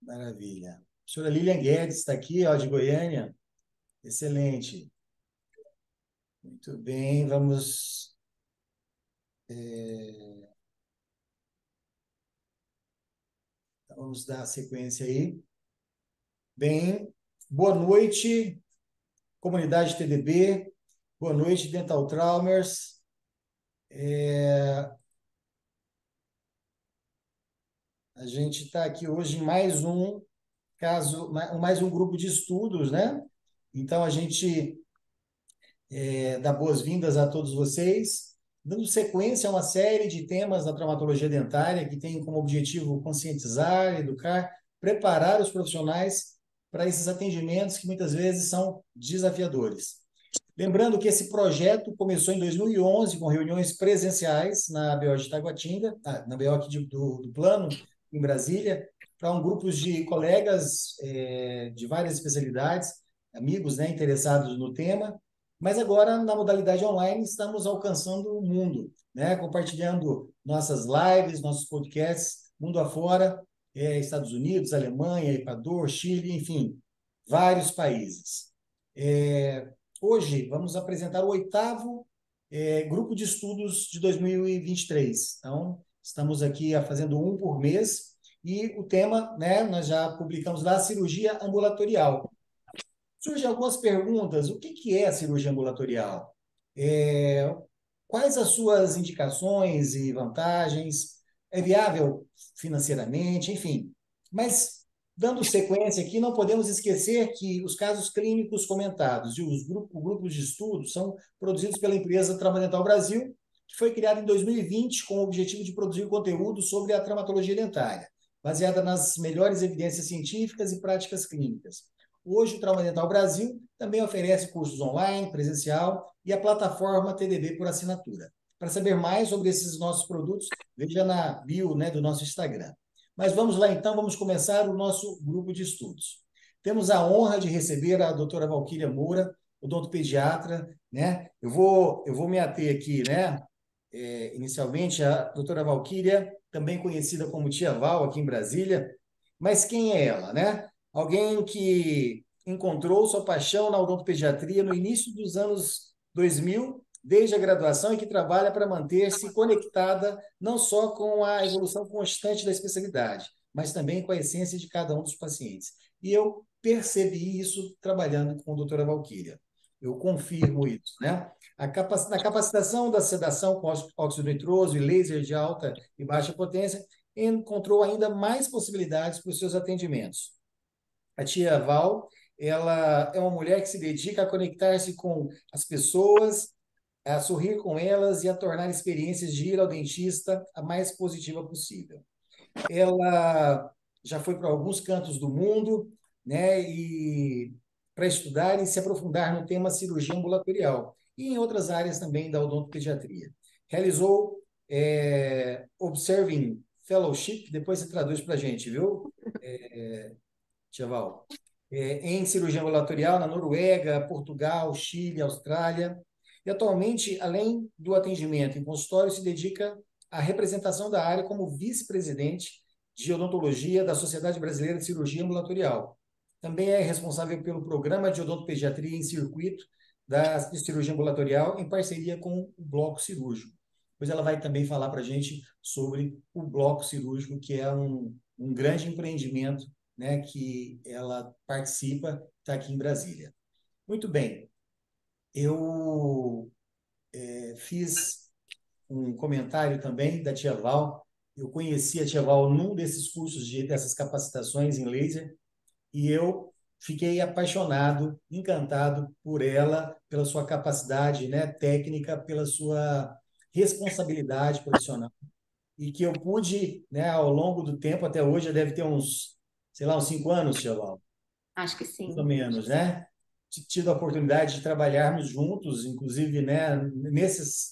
Maravilha. A senhora Lilian Guedes está aqui, ó, de Goiânia. Excelente. Muito bem, vamos dar sequência aí. Bem, boa noite, comunidade TDB. Boa noite, Dental Traumers. A gente está aqui hoje em mais um caso, mais um grupo de estudos, né? Então, a gente dá boas-vindas a todos vocês, dando sequência a uma série de temas da traumatologia dentária que tem como objetivo conscientizar, educar, preparar os profissionais para esses atendimentos que muitas vezes são desafiadores. Lembrando que esse projeto começou em 2011 com reuniões presenciais na BO de Taguatinga, na BO aqui do Plano, em Brasília, para um grupo de colegas de várias especialidades, amigos, né, interessados no tema, mas agora, na modalidade online, estamos alcançando o mundo, né, compartilhando nossas lives, nossos podcasts, mundo afora, Estados Unidos, Alemanha, Equador, Chile, enfim, vários países. Hoje, vamos apresentar o oitavo grupo de estudos de 2023. Então, estamos aqui fazendo um por mês, e o tema, né, nós já publicamos lá, cirurgia ambulatorial. Surgem algumas perguntas. O que é a cirurgia ambulatorial? É, Quais as suas indicações e vantagens? É viável financeiramente? Enfim. Mas, dando sequência aqui, não podemos esquecer que os casos clínicos comentados e grupos de estudo são produzidos pela empresa Traumadental Brasil, que foi criada em 2020 com o objetivo de produzir conteúdo sobre a traumatologia dentária, baseada nas melhores evidências científicas e práticas clínicas. Hoje, o Trauma Dental Brasil também oferece cursos online, presencial e a plataforma TDB por assinatura. Para saber mais sobre esses nossos produtos, veja na bio, né, do nosso Instagram. Mas vamos lá então, vamos começar o nosso grupo de estudos. Temos a honra de receber a doutora Valquíria Moura, odontopediatra, né? Eu vou me ater aqui, né? Inicialmente, a doutora Valquíria, também conhecida como Tia Val aqui em Brasília, mas quem é ela, né? Alguém que encontrou sua paixão na odontopediatria no início dos anos 2000, desde a graduação, e que trabalha para manter-se conectada não só com a evolução constante da especialidade, mas também com a essência de cada um dos pacientes. E eu percebi isso trabalhando com a doutora Valquíria. Eu confirmo isso, né? Na capacitação da sedação com óxido nitroso e laser de alta e baixa potência, encontrou ainda mais possibilidades para os seus atendimentos. A tia Val, ela é uma mulher que se dedica a conectar-se com as pessoas, a sorrir com elas e a tornar experiências de ir ao dentista a mais positiva possível. Ela já foi para alguns cantos do mundo, né, e para estudar e se aprofundar no tema cirurgia ambulatorial e em outras áreas também da odontopediatria. Realizou Observing Fellowship, depois você traduz para a gente, viu, Tia Val? Em cirurgia ambulatorial na Noruega, Portugal, Chile, Austrália. E atualmente, além do atendimento em consultório, se dedica à representação da área como vice-presidente de odontologia da Sociedade Brasileira de Cirurgia Ambulatorial. Também é responsável pelo programa de odontopediatria em circuito de cirurgia ambulatorial, em parceria com o bloco cirúrgico. Depois ela vai também falar para a gente sobre o bloco cirúrgico, que é um grande empreendimento, né, que ela participa, está aqui em Brasília. Muito bem, eu fiz um comentário também da Tia Val. Eu conheci a Tia Val num desses cursos, dessas capacitações em laser, e eu fiquei apaixonado, encantado por ela, pela sua capacidade, né, técnica, pela sua responsabilidade profissional, e que eu pude, né, ao longo do tempo, até hoje, já deve ter uns, sei lá, uns 5 anos, Tia Val, Acho que mais ou sim. menos, né? Tido a oportunidade de trabalharmos juntos, inclusive, né,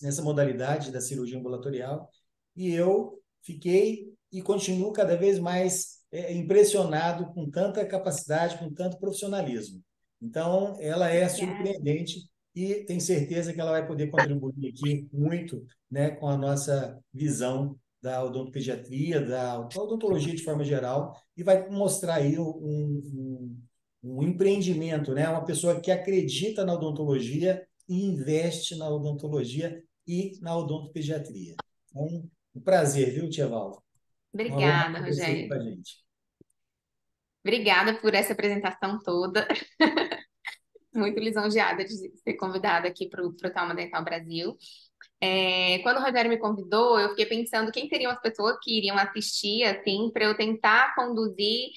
nessa modalidade da cirurgia ambulatorial, e eu fiquei e continuo cada vez mais impressionado com tanta capacidade, com tanto profissionalismo. Então, ela é Obrigada. surpreendente e tenho certeza que ela vai poder contribuir aqui muito, né, com a nossa visão da odontopediatria, da odontologia de forma geral, e vai mostrar aí um empreendimento, né? Uma pessoa que acredita na odontologia e investe na odontologia e na odontopediatria. Então, um prazer, viu, Tia Val? Uma honra Obrigada, ter você aqui com Rogério. a gente. Obrigada por essa apresentação toda. Muito lisonjeada de ser convidada aqui para o Trauma Dental Brasil. Quando o Rogério me convidou, eu fiquei pensando quem seriam as pessoas que iriam assistir, assim, para eu tentar conduzir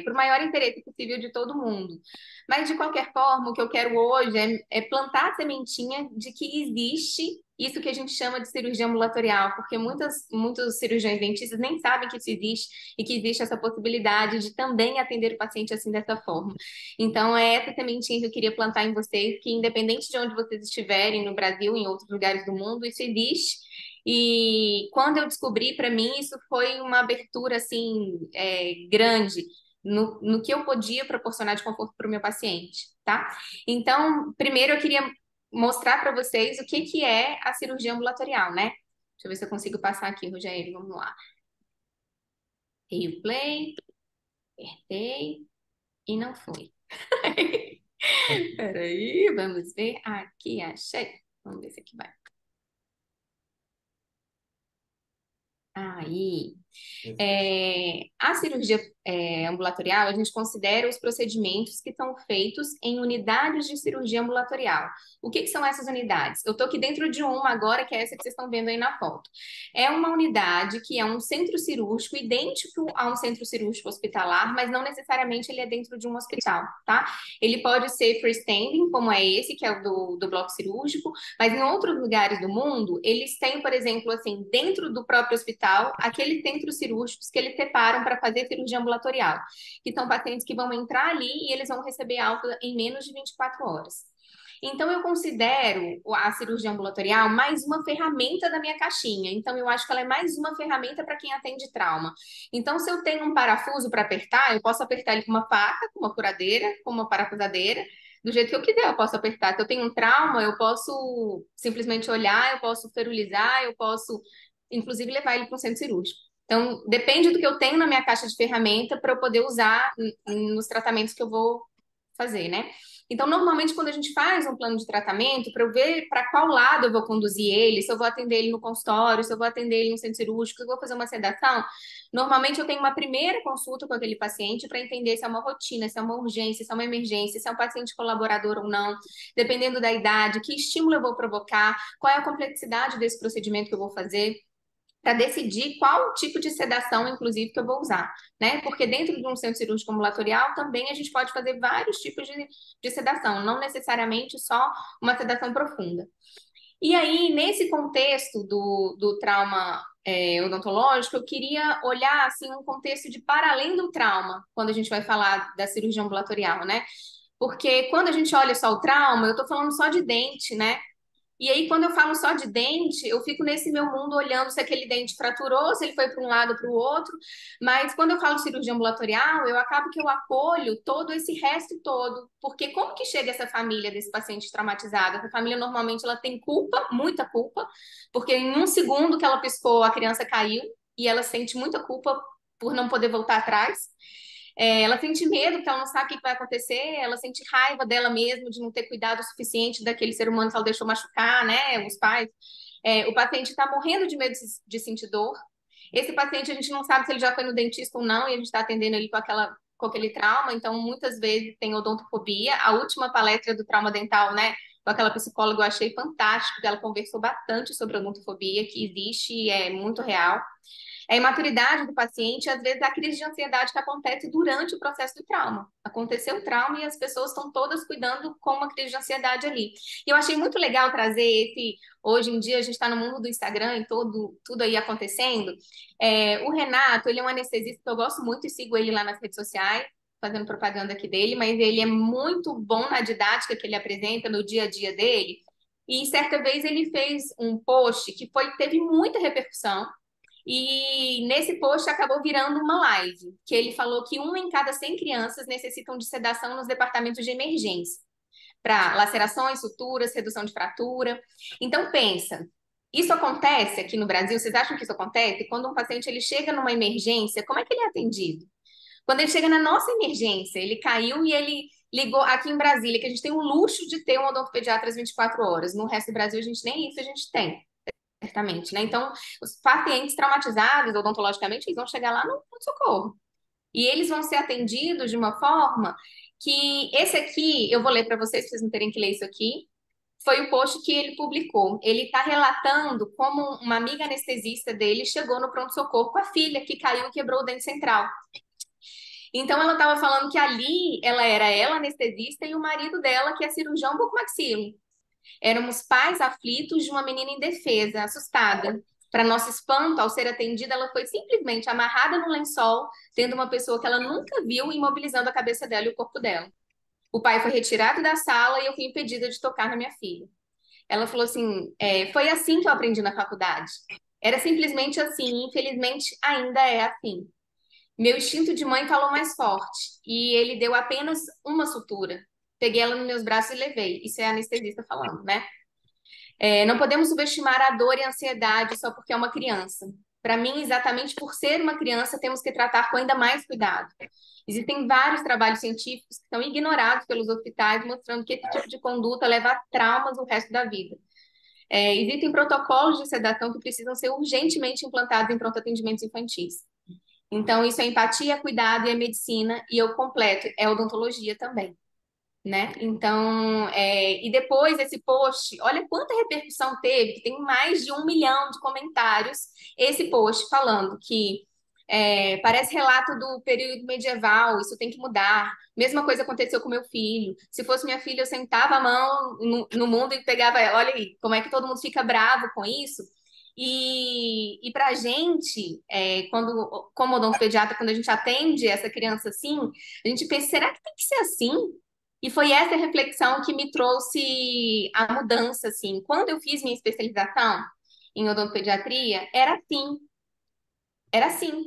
para o maior interesse possível de todo mundo. Mas, de qualquer forma, o que eu quero hoje é plantar a sementinha de que existe isso que a gente chama de cirurgia ambulatorial, porque muitos cirurgiões dentistas nem sabem que isso existe e que existe essa possibilidade de também atender o paciente assim dessa forma. Então, é essa sementinha que eu queria plantar em vocês, que independente de onde vocês estiverem, no Brasil, em outros lugares do mundo, isso existe. E quando eu descobri, para mim, isso foi uma abertura, assim, grande no que eu podia proporcionar de conforto para o meu paciente, tá? Então, primeiro eu queria mostrar para vocês o que que é a cirurgia ambulatorial, né? Deixa eu ver se eu consigo passar aqui, Rogério, vamos lá. Dei o play, apertei e não foi. Peraí, vamos ver. Aqui, achei. Vamos ver se aqui vai. Aí. A cirurgia ambulatorial, a gente considera os procedimentos que são feitos em unidades de cirurgia ambulatorial. O que que são essas unidades? Eu estou aqui dentro de uma agora, que é essa que vocês estão vendo aí na foto. É uma unidade que é um centro cirúrgico idêntico a um centro cirúrgico hospitalar, mas não necessariamente ele é dentro de um hospital, tá? Ele pode ser freestanding, como é esse, que é o do bloco cirúrgico, mas em outros lugares do mundo, eles têm, por exemplo, assim, dentro do próprio hospital, aqueles centros cirúrgicos que eles separam para fazer cirurgia ambulatorial, que são pacientes que vão entrar ali e eles vão receber alta em menos de 24 horas. Então, eu considero a cirurgia ambulatorial mais uma ferramenta da minha caixinha. Então, eu acho que ela é mais uma ferramenta para quem atende trauma. Então, se eu tenho um parafuso para apertar, eu posso apertar ele com uma faca, com uma furadeira, com uma parafusadeira, do jeito que eu quiser, eu posso apertar. Se eu tenho um trauma, eu posso simplesmente olhar, eu posso ferulizar, eu posso, inclusive, levar ele para um centro cirúrgico. Então, depende do que eu tenho na minha caixa de ferramenta para eu poder usar nos tratamentos que eu vou fazer, né? Então, normalmente, quando a gente faz um plano de tratamento, para eu ver para qual lado eu vou conduzir ele, se eu vou atender ele no consultório, se eu vou atender ele no centro cirúrgico, se eu vou fazer uma sedação, normalmente eu tenho uma primeira consulta com aquele paciente para entender se é uma rotina, se é uma urgência, se é uma emergência, se é um paciente colaborador ou não, dependendo da idade, que estímulo eu vou provocar, qual é a complexidade desse procedimento que eu vou fazer para decidir qual tipo de sedação, inclusive, que eu vou usar, né? Porque dentro de um centro cirúrgico ambulatorial também a gente pode fazer vários tipos de sedação, não necessariamente só uma sedação profunda. E aí, nesse contexto do trauma odontológico, eu queria olhar assim um contexto de para além do trauma, quando a gente vai falar da cirurgia ambulatorial, né? Porque quando a gente olha só o trauma, eu estou falando só de dente, né? E aí, quando eu falo só de dente, eu fico nesse meu mundo olhando se aquele dente fraturou, se ele foi para um lado ou para o outro. Mas quando eu falo de cirurgia ambulatorial, eu acabo que eu acolho todo esse resto todo. Porque como que chega essa família desse paciente traumatizado? Essa família normalmente ela tem culpa, muita culpa, porque em um segundo que ela piscou, a criança caiu e ela sente muita culpa por não poder voltar atrás. Ela sente medo, porque ela não sabe o que vai acontecer, ela sente raiva dela mesma de não ter cuidado o suficiente daquele ser humano que ela deixou machucar, né? Os pais. O paciente está morrendo de medo de sentir dor. Esse paciente a gente não sabe se ele já foi no dentista ou não, e a gente está atendendo ele com aquele trauma, então muitas vezes tem odontofobia. A última palestra do trauma dental, né? Com aquela psicóloga eu achei fantástico, porque ela conversou bastante sobre odontofobia, que existe e é muito real. A imaturidade do paciente, às vezes, é a crise de ansiedade que acontece durante o processo do trauma. Aconteceu o trauma e as pessoas estão todas cuidando com uma crise de ansiedade ali. E eu achei muito legal trazer esse. Hoje em dia, a gente está no mundo do Instagram e tudo aí acontecendo. O Renato, ele é um anestesista que eu gosto muito e sigo ele lá nas redes sociais, fazendo propaganda aqui dele, mas ele é muito bom na didática que ele apresenta no dia a dia dele. E certa vez ele fez um post que teve muita repercussão e nesse post acabou virando uma live, que ele falou que uma em cada 100 crianças necessitam de sedação nos departamentos de emergência, para lacerações, suturas, redução de fratura. Então pensa, Isso acontece aqui no Brasil? Vocês acham que isso acontece? Quando um paciente ele chega numa emergência, como é que ele é atendido? Quando ele chega na nossa emergência, ele caiu e ele ligou aqui em Brasília, que a gente tem o luxo de ter um odontopediatra às 24 horas. No resto do Brasil, a gente nem isso a gente tem, certamente, né? Então, os pacientes traumatizados odontologicamente, eles vão chegar lá no socorro. E eles vão ser atendidos de uma forma que esse aqui, eu vou ler para vocês, para vocês não terem que ler isso aqui, foi o post que ele publicou. Ele está relatando como uma amiga anestesista dele chegou no pronto-socorro com a filha que caiu e quebrou o dente central. Então ela estava falando que ali ela anestesista e o marido dela que é cirurgião bucomaxilo. Éramos pais aflitos de uma menina indefesa, assustada. Para nosso espanto, ao ser atendida, ela foi simplesmente amarrada no lençol, tendo uma pessoa que ela nunca viu imobilizando a cabeça dela e o corpo dela. O pai foi retirado da sala e eu fui impedida de tocar na minha filha. Ela falou assim: foi assim que eu aprendi na faculdade. Era simplesmente assim, infelizmente ainda é assim. Meu instinto de mãe falou mais forte e ele deu apenas uma sutura. Peguei ela nos meus braços e levei. Isso é a anestesista falando, né? Não podemos subestimar a dor e a ansiedade só porque é uma criança. Para mim, exatamente por ser uma criança, temos que tratar com ainda mais cuidado. Existem vários trabalhos científicos que são ignorados pelos hospitais, mostrando que esse tipo de conduta leva a traumas o resto da vida. Existem protocolos de sedação que precisam ser urgentemente implantados em pronto atendimentos infantis. Então, isso é empatia, cuidado e é medicina, e eu completo, é odontologia também, né? Então, e depois esse post, olha quanta repercussão teve, que tem mais de 1 milhão de comentários, esse post falando que parece relato do período medieval, isso tem que mudar. Mesma coisa aconteceu com meu filho. Se fosse minha filha, eu sentava a mão no mundo e pegava ela. Olha aí, como é que todo mundo fica bravo com isso? E para a gente, como odontopediatra, quando a gente atende essa criança assim, a gente pensa, será que tem que ser assim? E foi essa reflexão que me trouxe a mudança, assim. Quando eu fiz minha especialização em odontopediatria, era assim.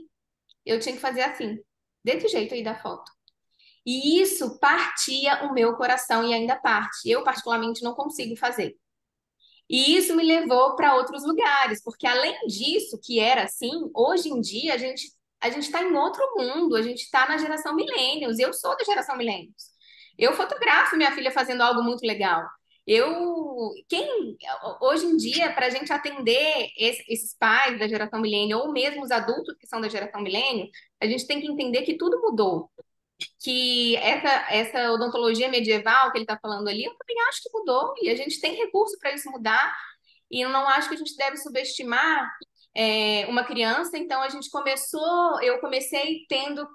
Eu tinha que fazer assim, desse jeito aí da foto. E isso partia o meu coração e ainda parte. Eu, particularmente, não consigo fazer. E isso me levou para outros lugares, porque além disso, que era assim, hoje em dia a gente está em outro mundo, a gente está na geração millennials, eu sou da geração millennials. Eu fotografo minha filha fazendo algo muito legal. Hoje em dia, para a gente atender esses pais da geração millennial, ou mesmo os adultos que são da geração millennial, a gente tem que entender que tudo mudou, que essa odontologia medieval que ele está falando ali, eu também acho que mudou, e a gente tem recurso para isso mudar, e eu não acho que a gente deve subestimar uma criança, então eu comecei tendo,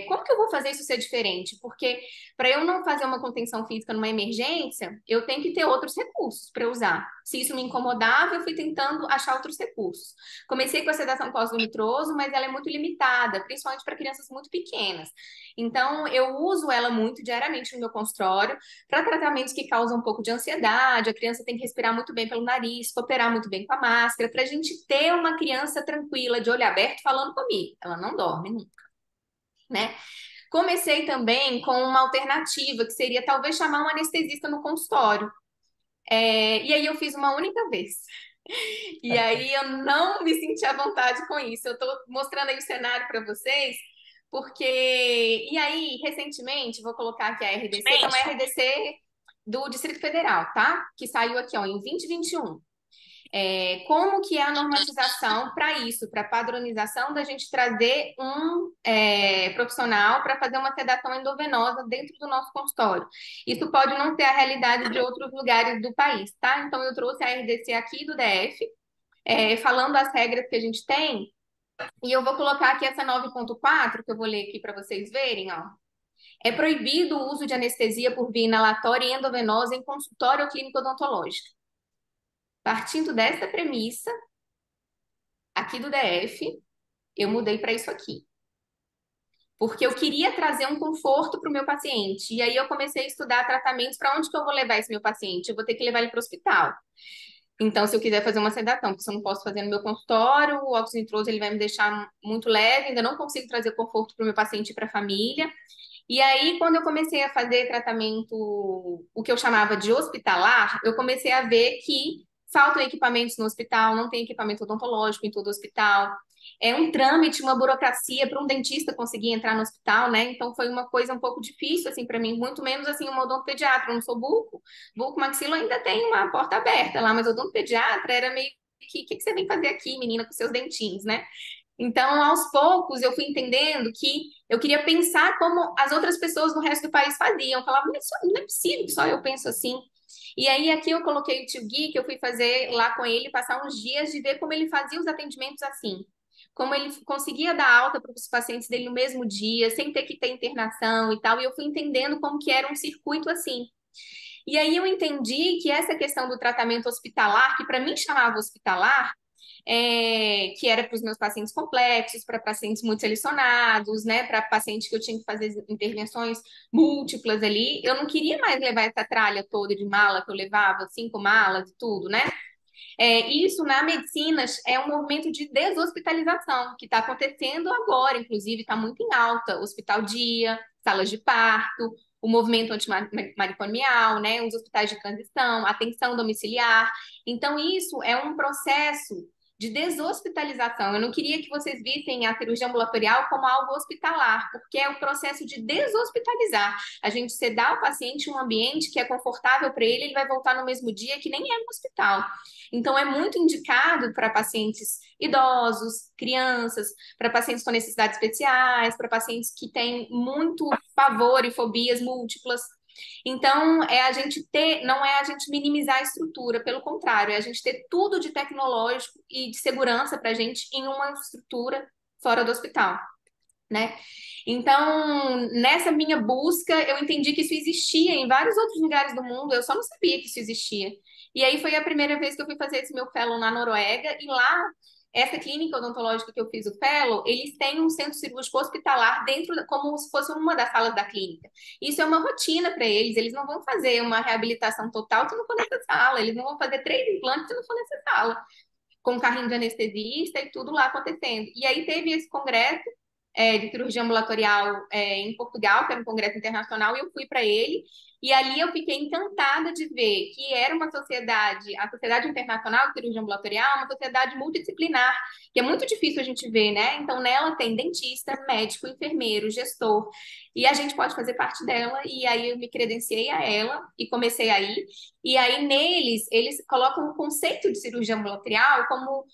como que eu vou fazer isso ser diferente? Porque para eu não fazer uma contenção física numa emergência, eu tenho que ter outros recursos para usar. Se isso me incomodava, eu fui tentando achar outros recursos. Comecei com a sedação pós-nitroso, mas ela é muito limitada, principalmente para crianças muito pequenas. Então, eu uso ela muito diariamente no meu consultório para tratamentos que causam um pouco de ansiedade. A criança tem que respirar muito bem pelo nariz, cooperar muito bem com a máscara, para a gente ter uma criança tranquila, de olho aberto, falando comigo. Ela não dorme nunca, né? Comecei também com uma alternativa, que seria talvez chamar um anestesista no consultório. E aí eu fiz uma única vez. E aí eu não me senti à vontade com isso. Eu estou mostrando aí o cenário para vocês, porque. E aí, recentemente, vou colocar aqui a RDC, que é uma RDC do Distrito Federal, tá? Que saiu aqui, ó, em 2021. Como que é a normatização para isso, para padronização da gente trazer um profissional para fazer uma sedação endovenosa dentro do nosso consultório. Isso pode não ser a realidade de outros lugares do país, tá? Então, eu trouxe a RDC aqui do DF, falando as regras que a gente tem, e eu vou colocar aqui essa 9.4, que eu vou ler aqui para vocês verem, ó. É proibido o uso de anestesia por via inalatória e endovenosa em consultório ou clínica odontológica. Partindo dessa premissa, aqui do DF, eu mudei para isso aqui. Porque eu queria trazer um conforto para o meu paciente. E aí eu comecei a estudar tratamentos para onde que eu vou levar esse meu paciente. Eu vou ter que levar ele para o hospital. Então, se eu quiser fazer uma sedação, porque se eu não posso fazer no meu consultório, o óxido nitroso ele vai me deixar muito leve, ainda não consigo trazer conforto para o meu paciente e para a família. E aí, quando eu comecei a fazer tratamento, o que eu chamava de hospitalar, eu comecei a ver que faltam equipamentos no hospital, não tem equipamento odontológico em todo o hospital. É um trâmite, uma burocracia para um dentista conseguir entrar no hospital, né? Então foi uma coisa um pouco difícil assim para mim, muito menos assim uma odontopediatra, eu não sou buco maxilo ainda tem uma porta aberta lá, mas odontopediatra era meio que você vem fazer aqui, menina, com seus dentinhos, né? Então, aos poucos, eu fui entendendo que eu queria pensar como as outras pessoas no resto do país faziam. Eu falava, mas não é possível que só eu penso assim. E aí, aqui eu coloquei o tio Gui, que eu fui fazer lá com ele, passar uns dias de ver como ele fazia os atendimentos assim. Como ele conseguia dar alta para os pacientes dele no mesmo dia, sem ter que ter internação e tal. E eu fui entendendo como que era um circuito assim. E aí eu entendi que essa questão do tratamento hospitalar, que para mim chamava hospitalar, que era para os meus pacientes complexos, para pacientes muito selecionados, né, para pacientes que eu tinha que fazer intervenções múltiplas ali. Eu não queria mais levar essa tralha toda de mala que eu levava, 5 malas e tudo, né? Isso na medicina é um movimento de deshospitalização que está acontecendo agora, inclusive está muito em alta. Hospital dia, salas de parto, o movimento antimanicomial, né, os hospitais de transição, atenção domiciliar. Então, isso é um processo de deshospitalização. Eu não queria que vocês vissem a cirurgia ambulatorial como algo hospitalar, porque é o processo de deshospitalizar. A gente sedar o paciente em um ambiente que é confortável para ele, ele vai voltar no mesmo dia que nem é no hospital. Então, é muito indicado para pacientes idosos, crianças, para pacientes com necessidades especiais, para pacientes que têm muito pavor e fobias múltiplas. Então, é a gente ter, não é a gente minimizar a estrutura, pelo contrário, é a gente ter tudo de tecnológico e de segurança para a gente em uma estrutura fora do hospital, né? Então, nessa minha busca, eu entendi que isso existia em vários outros lugares do mundo, eu só não sabia que isso existia. E aí foi a primeira vez que eu fui fazer esse meu fellow na Noruega, e lá, essa clínica odontológica que eu fiz o fellow, eles têm um centro cirúrgico hospitalar dentro, como se fosse uma das salas da clínica. Isso é uma rotina para eles não vão fazer uma reabilitação total se não for nessa sala, eles não vão fazer 3 implantes se não for nessa sala, com um carrinho de anestesista e tudo lá acontecendo. E aí teve esse congresso de cirurgia ambulatorial em Portugal, que era um congresso internacional, e eu fui para ele. E ali eu fiquei encantada de ver que era uma sociedade, a Sociedade Internacional de Cirurgia Ambulatorial, uma sociedade multidisciplinar, que é muito difícil a gente ver, né? Então, nela tem dentista, médico, enfermeiro, gestor, e a gente pode fazer parte dela. E aí eu me credenciei a ela e comecei a ir. E aí neles, eles colocam o conceito de cirurgia ambulatorial como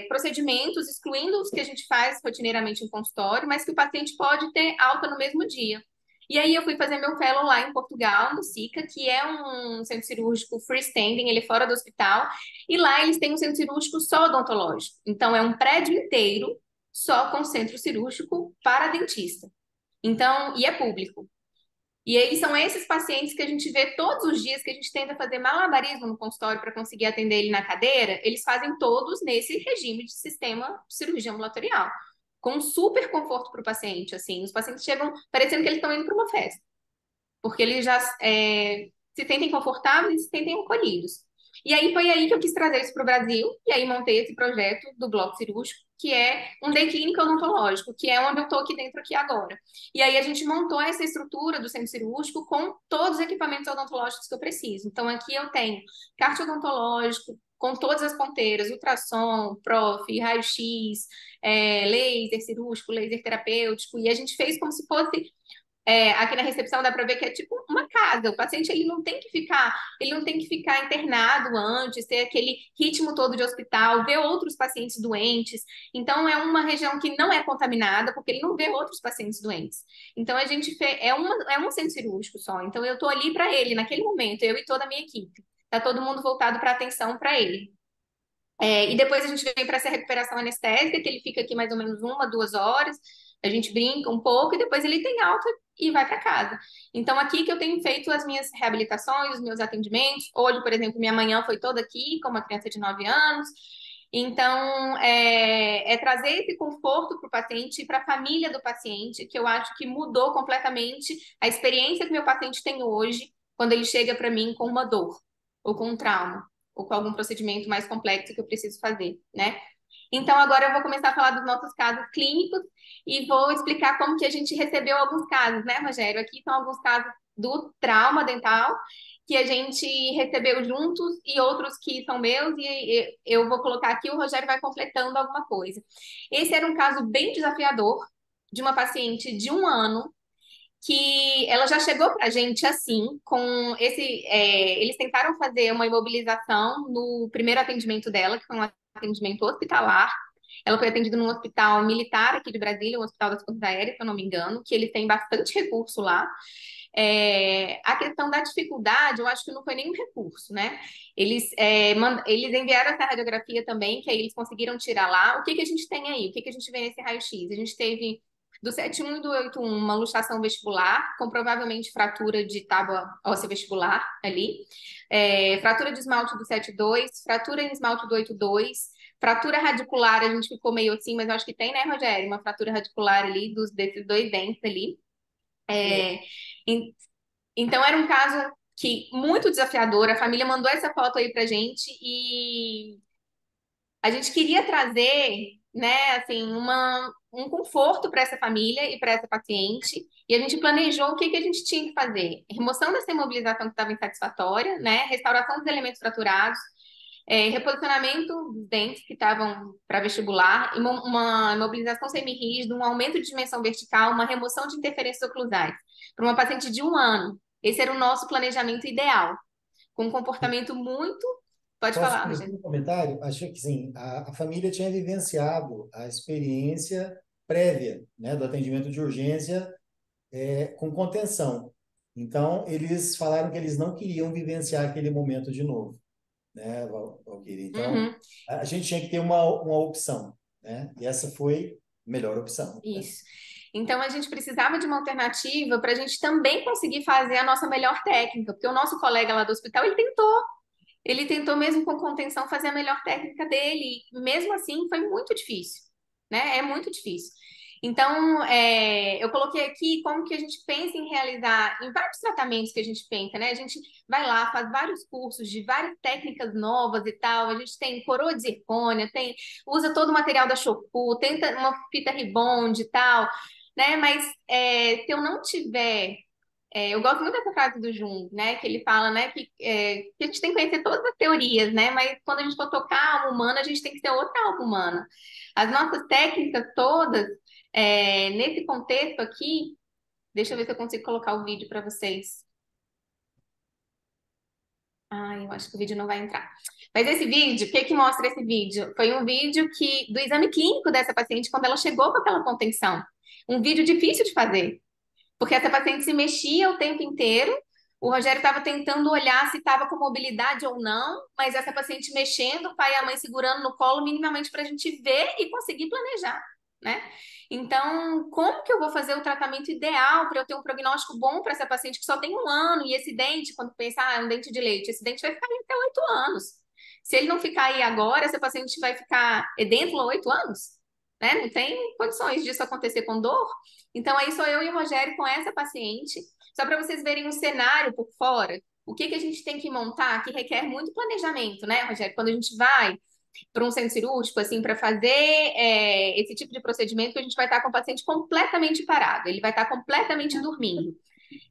procedimentos, excluindo os que a gente faz rotineiramente em consultório, mas que o paciente pode ter alta no mesmo dia. E aí eu fui fazer meu fellow lá em Portugal, no SICA, que é um centro cirúrgico freestanding, ele é fora do hospital, e lá eles têm um centro cirúrgico só odontológico. Então é um prédio inteiro só com centro cirúrgico para dentista. Então, e é público. E aí são esses pacientes que a gente vê todos os dias, que a gente tenta fazer malabarismo no consultório para conseguir atender ele na cadeira, eles fazem todos nesse regime de sistema de cirurgia ambulatorial, com super conforto para o paciente, assim. Os pacientes chegam parecendo que eles estão indo para uma festa, porque eles já se sentem confortáveis e se sentem acolhidos. E aí foi aí que eu quis trazer isso para o Brasil, e aí montei esse projeto do Bloco Cirúrgico, que é um day clínico odontológico, que é onde eu estou aqui dentro aqui agora. E aí a gente montou essa estrutura do centro cirúrgico com todos os equipamentos odontológicos que eu preciso. Então aqui eu tenho kart odontológico, com todas as ponteiras, ultrassom, prof, raio-x, laser cirúrgico, laser terapêutico, e a gente fez como se fosse aqui na recepção dá para ver que é tipo uma casa. O paciente ele não tem que ficar internado antes, ter aquele ritmo todo de hospital, ver outros pacientes doentes. Então é uma região que não é contaminada, porque ele não vê outros pacientes doentes. Então a gente fez, é um centro cirúrgico só. Então eu estou ali para ele naquele momento, eu e toda a minha equipe. Tá todo mundo voltado para atenção para ele. E depois a gente vem para essa recuperação anestésica, que ele fica aqui mais ou menos 1, 2 horas, a gente brinca um pouco e depois ele tem alta e vai para casa. Então, aqui que eu tenho feito as minhas reabilitações, os meus atendimentos. Hoje, por exemplo, minha manhã foi toda aqui, com uma criança de 9 anos. Então, é trazer esse conforto para o paciente e para a família do paciente, que eu acho que mudou completamente a experiência que meu paciente tem hoje, quando ele chega para mim com uma dor ou com um trauma ou com algum procedimento mais complexo que eu preciso fazer, né? Então, agora eu vou começar a falar dos nossos casos clínicos e vou explicar como que a gente recebeu alguns casos, né, Rogério? Aqui são alguns casos do trauma dental que a gente recebeu juntos e outros que são meus, e eu vou colocar aqui, o Rogério vai completando alguma coisa. Esse era um caso bem desafiador de uma paciente de 1 ano que ela já chegou para a gente assim, com eles tentaram fazer uma imobilização no primeiro atendimento dela, que foi um atendimento hospitalar. Ela foi atendida num hospital militar aqui de Brasília, um hospital das Forças Aéreas, se eu não me engano, que eles têm bastante recurso lá. A questão da dificuldade, eu acho que não foi nenhum recurso, né? Eles enviaram essa radiografia também, que aí eles conseguiram tirar lá. O que que a gente tem aí? O que que a gente vê nesse raio-x? A gente teve do 7.1 e do 8.1 uma luxação vestibular, com provavelmente fratura de tábua óssea vestibular ali. Fratura de esmalte do 7.2, fratura em esmalte do 8.2, fratura radicular, a gente ficou meio assim, mas eu acho que tem, né, Rogério? Uma fratura radicular ali desses dois dentes ali. É, É, en- então era um caso que muito desafiador. A família mandou essa foto aí pra gente e a gente queria trazer, né, assim, um conforto para essa família e para essa paciente. E a gente planejou o que que a gente tinha que fazer: remoção dessa imobilização que estava insatisfatória, né, restauração dos elementos fraturados, reposicionamento dos dentes que estavam para vestibular, uma imobilização semirrígida, um aumento de dimensão vertical, uma remoção de interferências oclusais. Para uma paciente de 1 ano, esse era o nosso planejamento ideal, com um comportamento muito. Pode posso falar, fazer Rogério. um comentário? Acho que sim, a família tinha vivenciado a experiência prévia, né, do atendimento de urgência com contenção. Então, eles falaram que eles não queriam vivenciar aquele momento de novo, né, Valquíria? Então, Uhum. a gente tinha que ter uma opção, né? E essa foi a melhor opção, né? Isso. Então a gente precisava de uma alternativa para a gente também conseguir fazer a nossa melhor técnica, porque o nosso colega lá do hospital, ele tentou mesmo com contenção fazer a melhor técnica dele, e mesmo assim foi muito difícil, né? É muito difícil. Então, eu coloquei aqui como que a gente pensa em realizar, em vários tratamentos que a gente pensa, né? A gente vai lá, faz vários cursos de várias técnicas novas e tal. A gente tem coroa de zircônia, usa todo o material da Shofu, tenta uma fita Ribond e tal, né? Mas se eu não tiver eu gosto muito dessa frase do Jung, né? Que ele fala, né, que a gente tem que conhecer todas as teorias, né? Mas quando a gente for tocar a alma humana, a gente tem que ter outra alma humana. As nossas técnicas todas, nesse contexto aqui, deixa eu ver se eu consigo colocar o vídeo para vocês. Ah, eu acho que o vídeo não vai entrar. Mas esse vídeo, o que que mostra esse vídeo? Foi um vídeo do exame clínico dessa paciente quando ela chegou com aquela contenção. Um vídeo difícil de fazer. Porque essa paciente se mexia o tempo inteiro. O Rogério estava tentando olhar se estava com mobilidade ou não, mas essa paciente mexendo, o pai e a mãe segurando no colo minimamente para a gente ver e conseguir planejar, né? Então, como que eu vou fazer o tratamento ideal para eu ter um prognóstico bom para essa paciente que só tem 1 ano e esse dente, quando pensar, é um dente de leite, esse dente vai ficar aí até 8 anos. Se ele não ficar aí agora, essa paciente vai ficar edêntula há 8 anos, né? Não tem condições disso acontecer com dor. Então, aí sou eu e o Rogério com essa paciente, só para vocês verem o cenário por fora, o que que a gente tem que montar, que requer muito planejamento, né, Rogério? Quando a gente vai para um centro cirúrgico, assim, para fazer esse tipo de procedimento, a gente vai estar com o paciente completamente parado, ele vai estar completamente dormindo.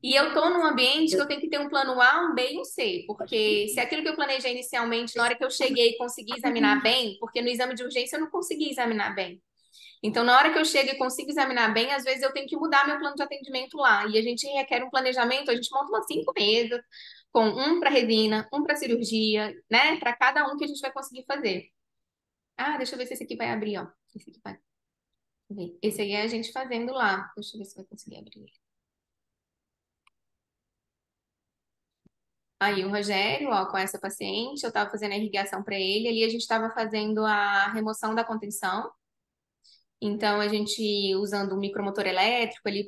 E eu estou num ambiente que eu tenho que ter um plano A, um B e um C, porque se aquilo que eu planejei inicialmente, na hora que eu cheguei, consegui examinar bem, porque no exame de urgência eu não consegui examinar bem. Então, na hora que eu chego e consigo examinar bem, às vezes eu tenho que mudar meu plano de atendimento lá. E a gente requer um planejamento, a gente monta umas 5 mesas, com um para resina, um para cirurgia, né? Para cada um que a gente vai conseguir fazer. Ah, deixa eu ver se esse aqui vai abrir, ó. Esse aqui vai. Esse aí é a gente fazendo lá. Deixa eu ver se vai conseguir abrir ele. Aí o Rogério, ó, com essa paciente, eu estava fazendo a irrigação para ele, ali a gente estava fazendo a remoção da contenção. Então, a gente usando um micromotor elétrico ali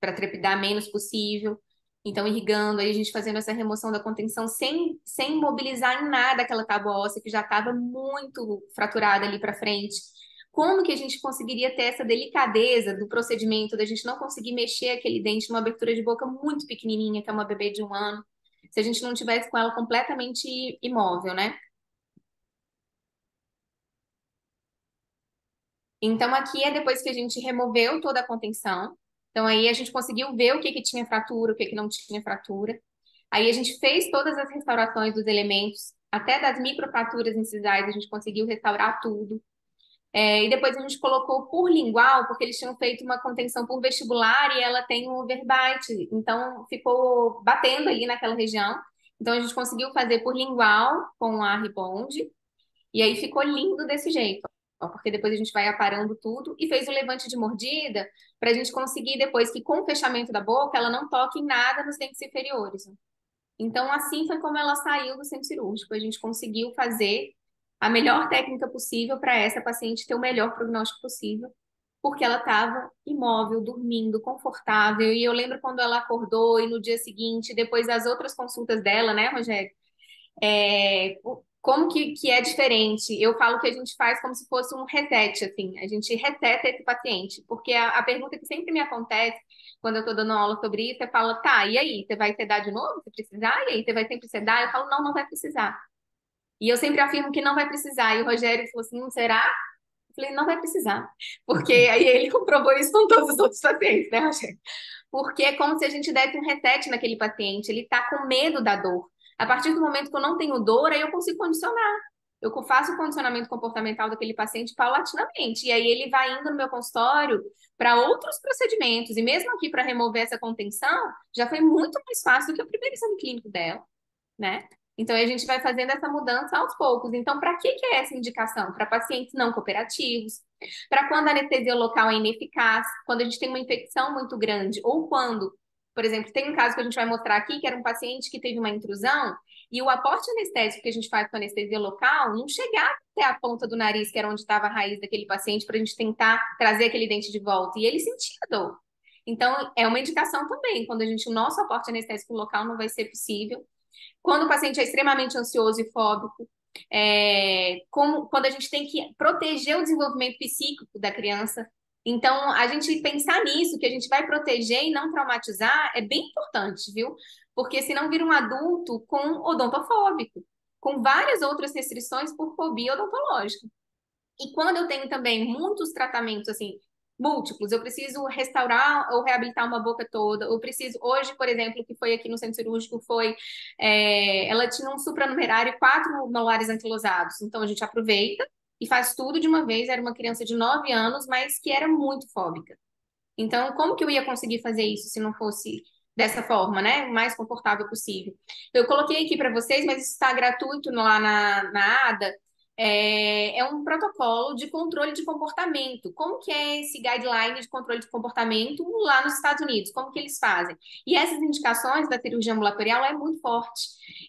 para trepidar menos possível. Então, irrigando, aí a gente fazendo essa remoção da contenção sem mobilizar em nada aquela tábua óssea que já estava muito fraturada ali para frente. Como que a gente conseguiria ter essa delicadeza do procedimento, da gente não conseguir mexer aquele dente numa abertura de boca muito pequenininha, que é uma bebê de 1 ano, se a gente não tivesse com ela completamente imóvel, né? Então, aqui é depois que a gente removeu toda a contenção. Então aí a gente conseguiu ver o que que tinha fratura, o que que não tinha fratura. Aí a gente fez todas as restaurações dos elementos, até das microfraturas incisais, a gente conseguiu restaurar tudo. E depois a gente colocou por lingual, porque eles tinham feito uma contenção por vestibular e ela tem um overbite, então ficou batendo ali naquela região. Então a gente conseguiu fazer por lingual com a Ribond, e aí ficou lindo desse jeito, ó, porque depois a gente vai aparando tudo e fez o levante de mordida para a gente conseguir depois que com o fechamento da boca ela não toque em nada nos dentes inferiores. Então, assim foi como ela saiu do centro cirúrgico. A gente conseguiu fazer a melhor técnica possível para essa paciente ter o melhor prognóstico possível, porque ela estava imóvel, dormindo, confortável. E eu lembro quando ela acordou e no dia seguinte, depois das outras consultas dela, né, Rogério? Como que é diferente? Eu falo que a gente faz como se fosse um reset, assim, a gente reseta esse paciente, porque a pergunta que sempre me acontece quando eu estou dando aula sobre isso, é fala, tá, e aí, você vai sedar de novo se precisar? E aí, você vai sempre sedar? Eu falo, não, não vai precisar. E eu sempre afirmo que não vai precisar. E o Rogério falou assim, será? Eu falei, não vai precisar. Porque aí ele comprovou isso com todos os outros pacientes, né, Rogério? Porque é como se a gente desse um reset naquele paciente, ele está com medo da dor. A partir do momento que eu não tenho dor, aí eu consigo condicionar. Eu faço o condicionamento comportamental daquele paciente paulatinamente. E aí ele vai indo no meu consultório para outros procedimentos. E mesmo aqui para remover essa contenção, já foi muito mais fácil do que o primeiro exame clínico dela, né? Então a gente vai fazendo essa mudança aos poucos. Então, para que é essa indicação? Para pacientes não cooperativos, para quando a anestesia local é ineficaz, quando a gente tem uma infecção muito grande, ou quando, por exemplo, tem um caso que a gente vai mostrar aqui, que era um paciente que teve uma intrusão, e o aporte anestésico que a gente faz com anestesia local não chegava até a ponta do nariz, que era onde estava a raiz daquele paciente, para a gente tentar trazer aquele dente de volta. E ele sentia dor. Então, é uma indicação também, quando o nosso aporte anestésico local não vai ser possível. Quando o paciente é extremamente ansioso e fóbico, quando a gente tem que proteger o desenvolvimento psíquico da criança. Então, a gente pensar nisso, que a gente vai proteger e não traumatizar, é bem importante, viu? Porque senão vira um adulto com odontofóbico, com várias outras restrições por fobia odontológica. E quando eu tenho também muitos tratamentos, assim, múltiplos, eu preciso restaurar ou reabilitar uma boca toda, eu preciso, hoje, por exemplo, que foi aqui no centro cirúrgico, ela tinha um supranumerário e 4 molares anquilosados, então a gente aproveita e faz tudo de uma vez, era uma criança de 9 anos, mas que era muito fóbica. Então, como que eu ia conseguir fazer isso se não fosse dessa forma, né? O mais confortável possível. Eu coloquei aqui para vocês, mas isso está gratuito lá na ADA. É um protocolo de controle de comportamento. Como que é esse guideline de controle de comportamento lá nos Estados Unidos? Como que eles fazem? E essas indicações da cirurgia ambulatorial é muito forte.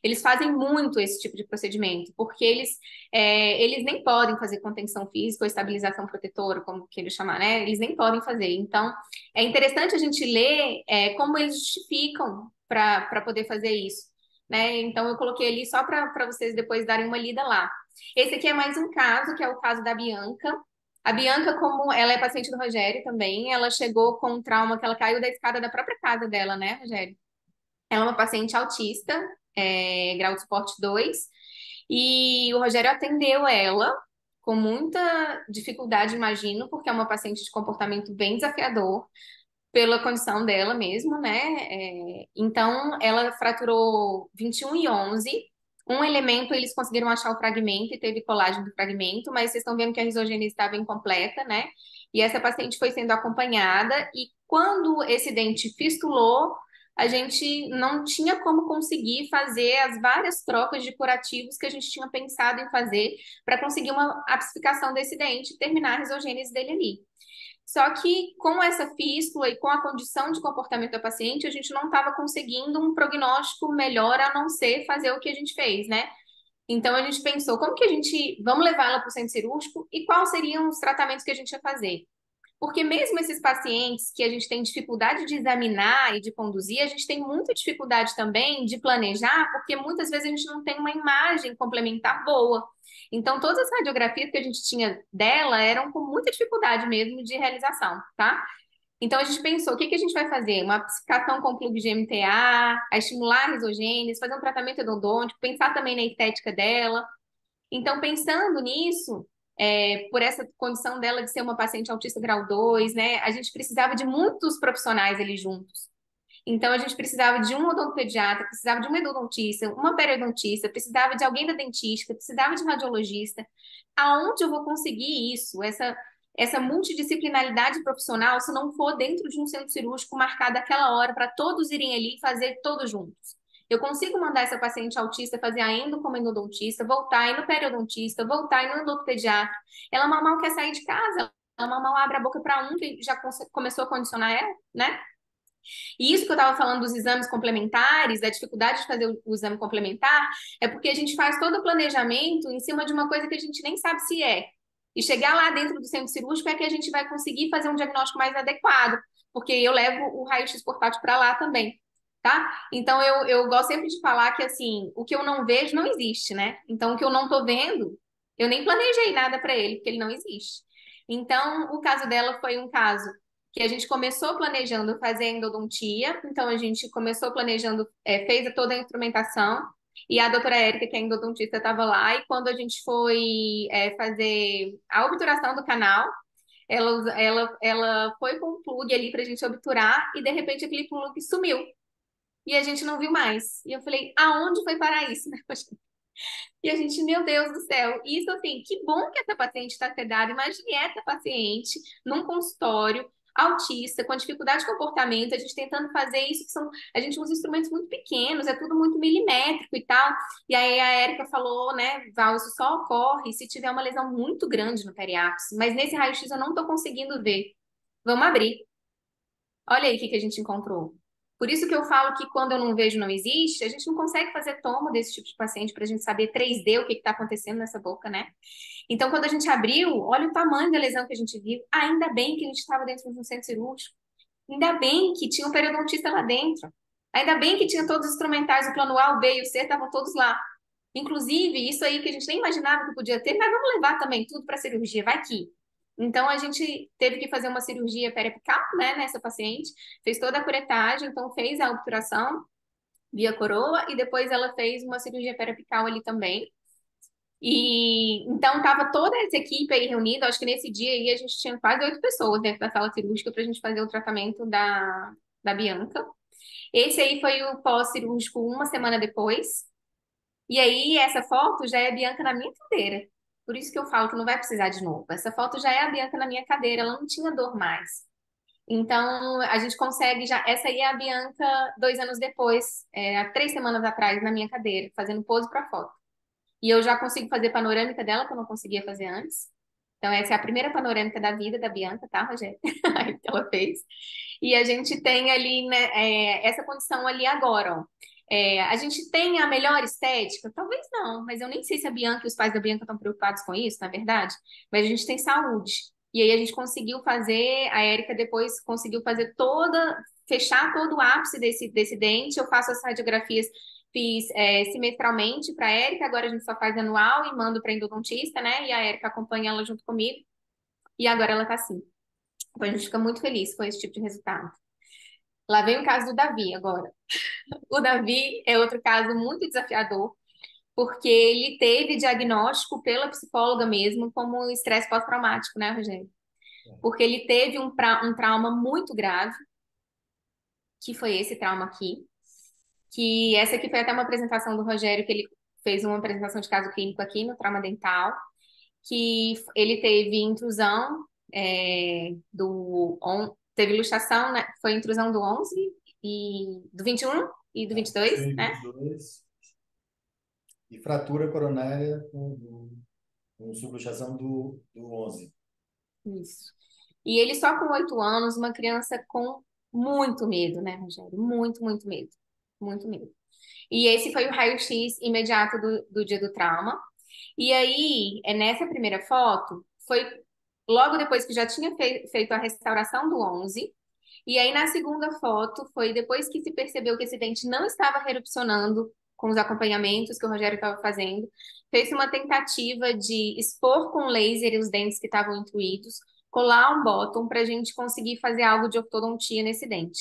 Eles fazem muito esse tipo de procedimento, porque eles nem podem fazer contenção física ou estabilização protetora, como que eles chamam, né? Eles nem podem fazer. Então, é interessante a gente ler como eles justificam para poder fazer isso, né? Então, eu coloquei ali só para vocês depois darem uma lida lá. Esse aqui é mais um caso, que é o caso da Bianca. A Bianca, como ela é paciente do Rogério também, ela chegou com um trauma que ela caiu da escada da própria casa dela, né, Rogério? Ela é uma paciente autista, grau de suporte 2, e o Rogério atendeu ela com muita dificuldade, imagino, porque é uma paciente de comportamento bem desafiador, pela condição dela mesmo, né? Então, ela fraturou 21 e 11. Um elemento, eles conseguiram achar o fragmento e teve colagem do fragmento, mas vocês estão vendo que a risogênese estava incompleta, né? E essa paciente foi sendo acompanhada, e quando esse dente fistulou, a gente não tinha como conseguir fazer as várias trocas de curativos que a gente tinha pensado em fazer para conseguir uma apsificação desse dente e terminar a risogênese dele ali. Só que com essa fístula e com a condição de comportamento da paciente, a gente não estava conseguindo um prognóstico melhor a não ser fazer o que a gente fez, né? Então a gente pensou, como que a gente vamos levar ela para o centro cirúrgico e quais seriam os tratamentos que a gente ia fazer? Porque mesmo esses pacientes que a gente tem dificuldade de examinar e de conduzir, a gente tem muita dificuldade também de planejar, porque muitas vezes a gente não tem uma imagem complementar boa. Então, todas as radiografias que a gente tinha dela eram com muita dificuldade mesmo de realização, tá? Então, a gente pensou, o que que a gente vai fazer? Uma psificação com plug de MTA, a estimular a risogênese, fazer um tratamento endodôntico, pensar também na estética dela. Então, pensando nisso, por essa condição dela de ser uma paciente autista grau 2, né? A gente precisava de muitos profissionais ali juntos. Então, a gente precisava de um odontopediatra, precisava de um endodontista, uma periodontista, precisava de alguém da dentística, precisava de um radiologista. Aonde eu vou conseguir isso, essa multidisciplinaridade profissional, se não for dentro de um centro cirúrgico marcado aquela hora para todos irem ali e fazer todos juntos? Eu consigo mandar essa paciente autista fazer a endo como endodontista, voltar e ir no periodontista, voltar e ir no odontopediatra. Ela mal quer sair de casa, ela mal abre a boca para um que já começou a condicionar ela, né? E isso que eu estava falando dos exames complementares, da dificuldade de fazer o exame complementar, é porque a gente faz todo o planejamento em cima de uma coisa que a gente nem sabe se é. E chegar lá dentro do centro cirúrgico é que a gente vai conseguir fazer um diagnóstico mais adequado, porque eu levo o raio-x portátil para lá também, tá? Então eu gosto sempre de falar que assim, o que eu não vejo não existe, né? Então o que eu não tô vendo, eu nem planejei nada para ele, porque ele não existe. Então, o caso dela foi um caso que a gente começou planejando fazer endodontia, então a gente começou planejando, fez toda a instrumentação, e a doutora Érica, que é endodontista, estava lá, e quando a gente foi fazer a obturação do canal, ela foi com um plug ali para a gente obturar, e de repente aquele plug sumiu, e a gente não viu mais. E eu falei, aonde foi parar isso, né? E a gente, meu Deus do céu, isso assim, que bom que essa paciente está sedada. Imagine essa paciente num consultório, autista, com dificuldade de comportamento, a gente tentando fazer isso, que são, a gente usa instrumentos muito pequenos, é tudo muito milimétrico e tal. E aí a Érica falou, né, Val, isso só ocorre se tiver uma lesão muito grande no periápice, mas nesse raio-x eu não estou conseguindo ver. Vamos abrir. Olha aí o que que a gente encontrou. Por isso que eu falo que quando eu não vejo, não existe, a gente não consegue fazer tomo desse tipo de paciente para a gente saber 3D o que está acontecendo nessa boca, né? Então, quando a gente abriu, olha o tamanho da lesão que a gente viu. Ainda bem que a gente estava dentro de um centro cirúrgico. Ainda bem que tinha um periodontista lá dentro. Ainda bem que tinha todos os instrumentais, o plano A, o B e o C estavam todos lá. Inclusive, isso aí que a gente nem imaginava que podia ter, mas vamos levar também tudo para cirurgia, vai que. Então, a gente teve que fazer uma cirurgia periapical, né, nessa paciente, fez toda a curetagem, então fez a obturação via coroa e depois ela fez uma cirurgia periapical ali também. E então tava toda essa equipe aí reunida, acho que nesse dia aí a gente tinha quase 8 pessoas dentro da sala cirúrgica para a gente fazer o tratamento da Bianca. Esse aí foi o pós-cirúrgico uma semana depois. E aí, essa foto já é a Bianca na minha cadeira. Por isso que eu falo que não vai precisar de novo. Essa foto já é a Bianca na minha cadeira, ela não tinha dor mais. Então, a gente consegue já. Essa aí é a Bianca 2 anos depois, há 3 semanas atrás, na minha cadeira, fazendo pose para foto. E eu já consigo fazer panorâmica dela, que eu não conseguia fazer antes. Então, essa é a primeira panorâmica da vida da Bianca, tá, Rogério? Aí que ela fez. E a gente tem ali, né, essa condição ali agora, ó. A gente tem a melhor estética? Talvez não, mas eu nem sei se a Bianca e os pais da Bianca estão preocupados com isso, na verdade. Mas a gente tem saúde. E aí a gente conseguiu fazer, a Érica depois conseguiu fazer fechar todo o ápice desse dente. Eu faço as radiografias, fiz semestralmente para a Érica, agora a gente só faz anual e mando para endodontista, né? E a Érica acompanha ela junto comigo. E agora ela tá assim. Então a gente fica muito feliz com esse tipo de resultado. Lá vem o caso do Davi agora. O Davi é outro caso muito desafiador, porque ele teve diagnóstico pela psicóloga mesmo como estresse pós-traumático, né, Rogério? Porque ele teve um trauma muito grave, que foi esse trauma aqui, que essa aqui foi até uma apresentação do Rogério, que ele fez uma apresentação de caso clínico aqui no trauma dental, que ele teve intrusão teve luxação, né? Foi intrusão do 11 e do 21 e do 22, né? 22, e fratura coronária com subluxação do 11. Isso. E ele só com 8 anos, uma criança com muito medo, né, Rogério? Muito, muito medo. Muito medo. E esse foi o raio-x imediato do dia do trauma. E aí, nessa primeira foto, foi logo depois que já tinha feito a restauração do 11. E aí, na segunda foto, foi depois que se percebeu que esse dente não estava erupcionando com os acompanhamentos que o Rogério estava fazendo, fez uma tentativa de expor com laser os dentes que estavam intruídos, colar um bottom para a gente conseguir fazer algo de ortodontia nesse dente.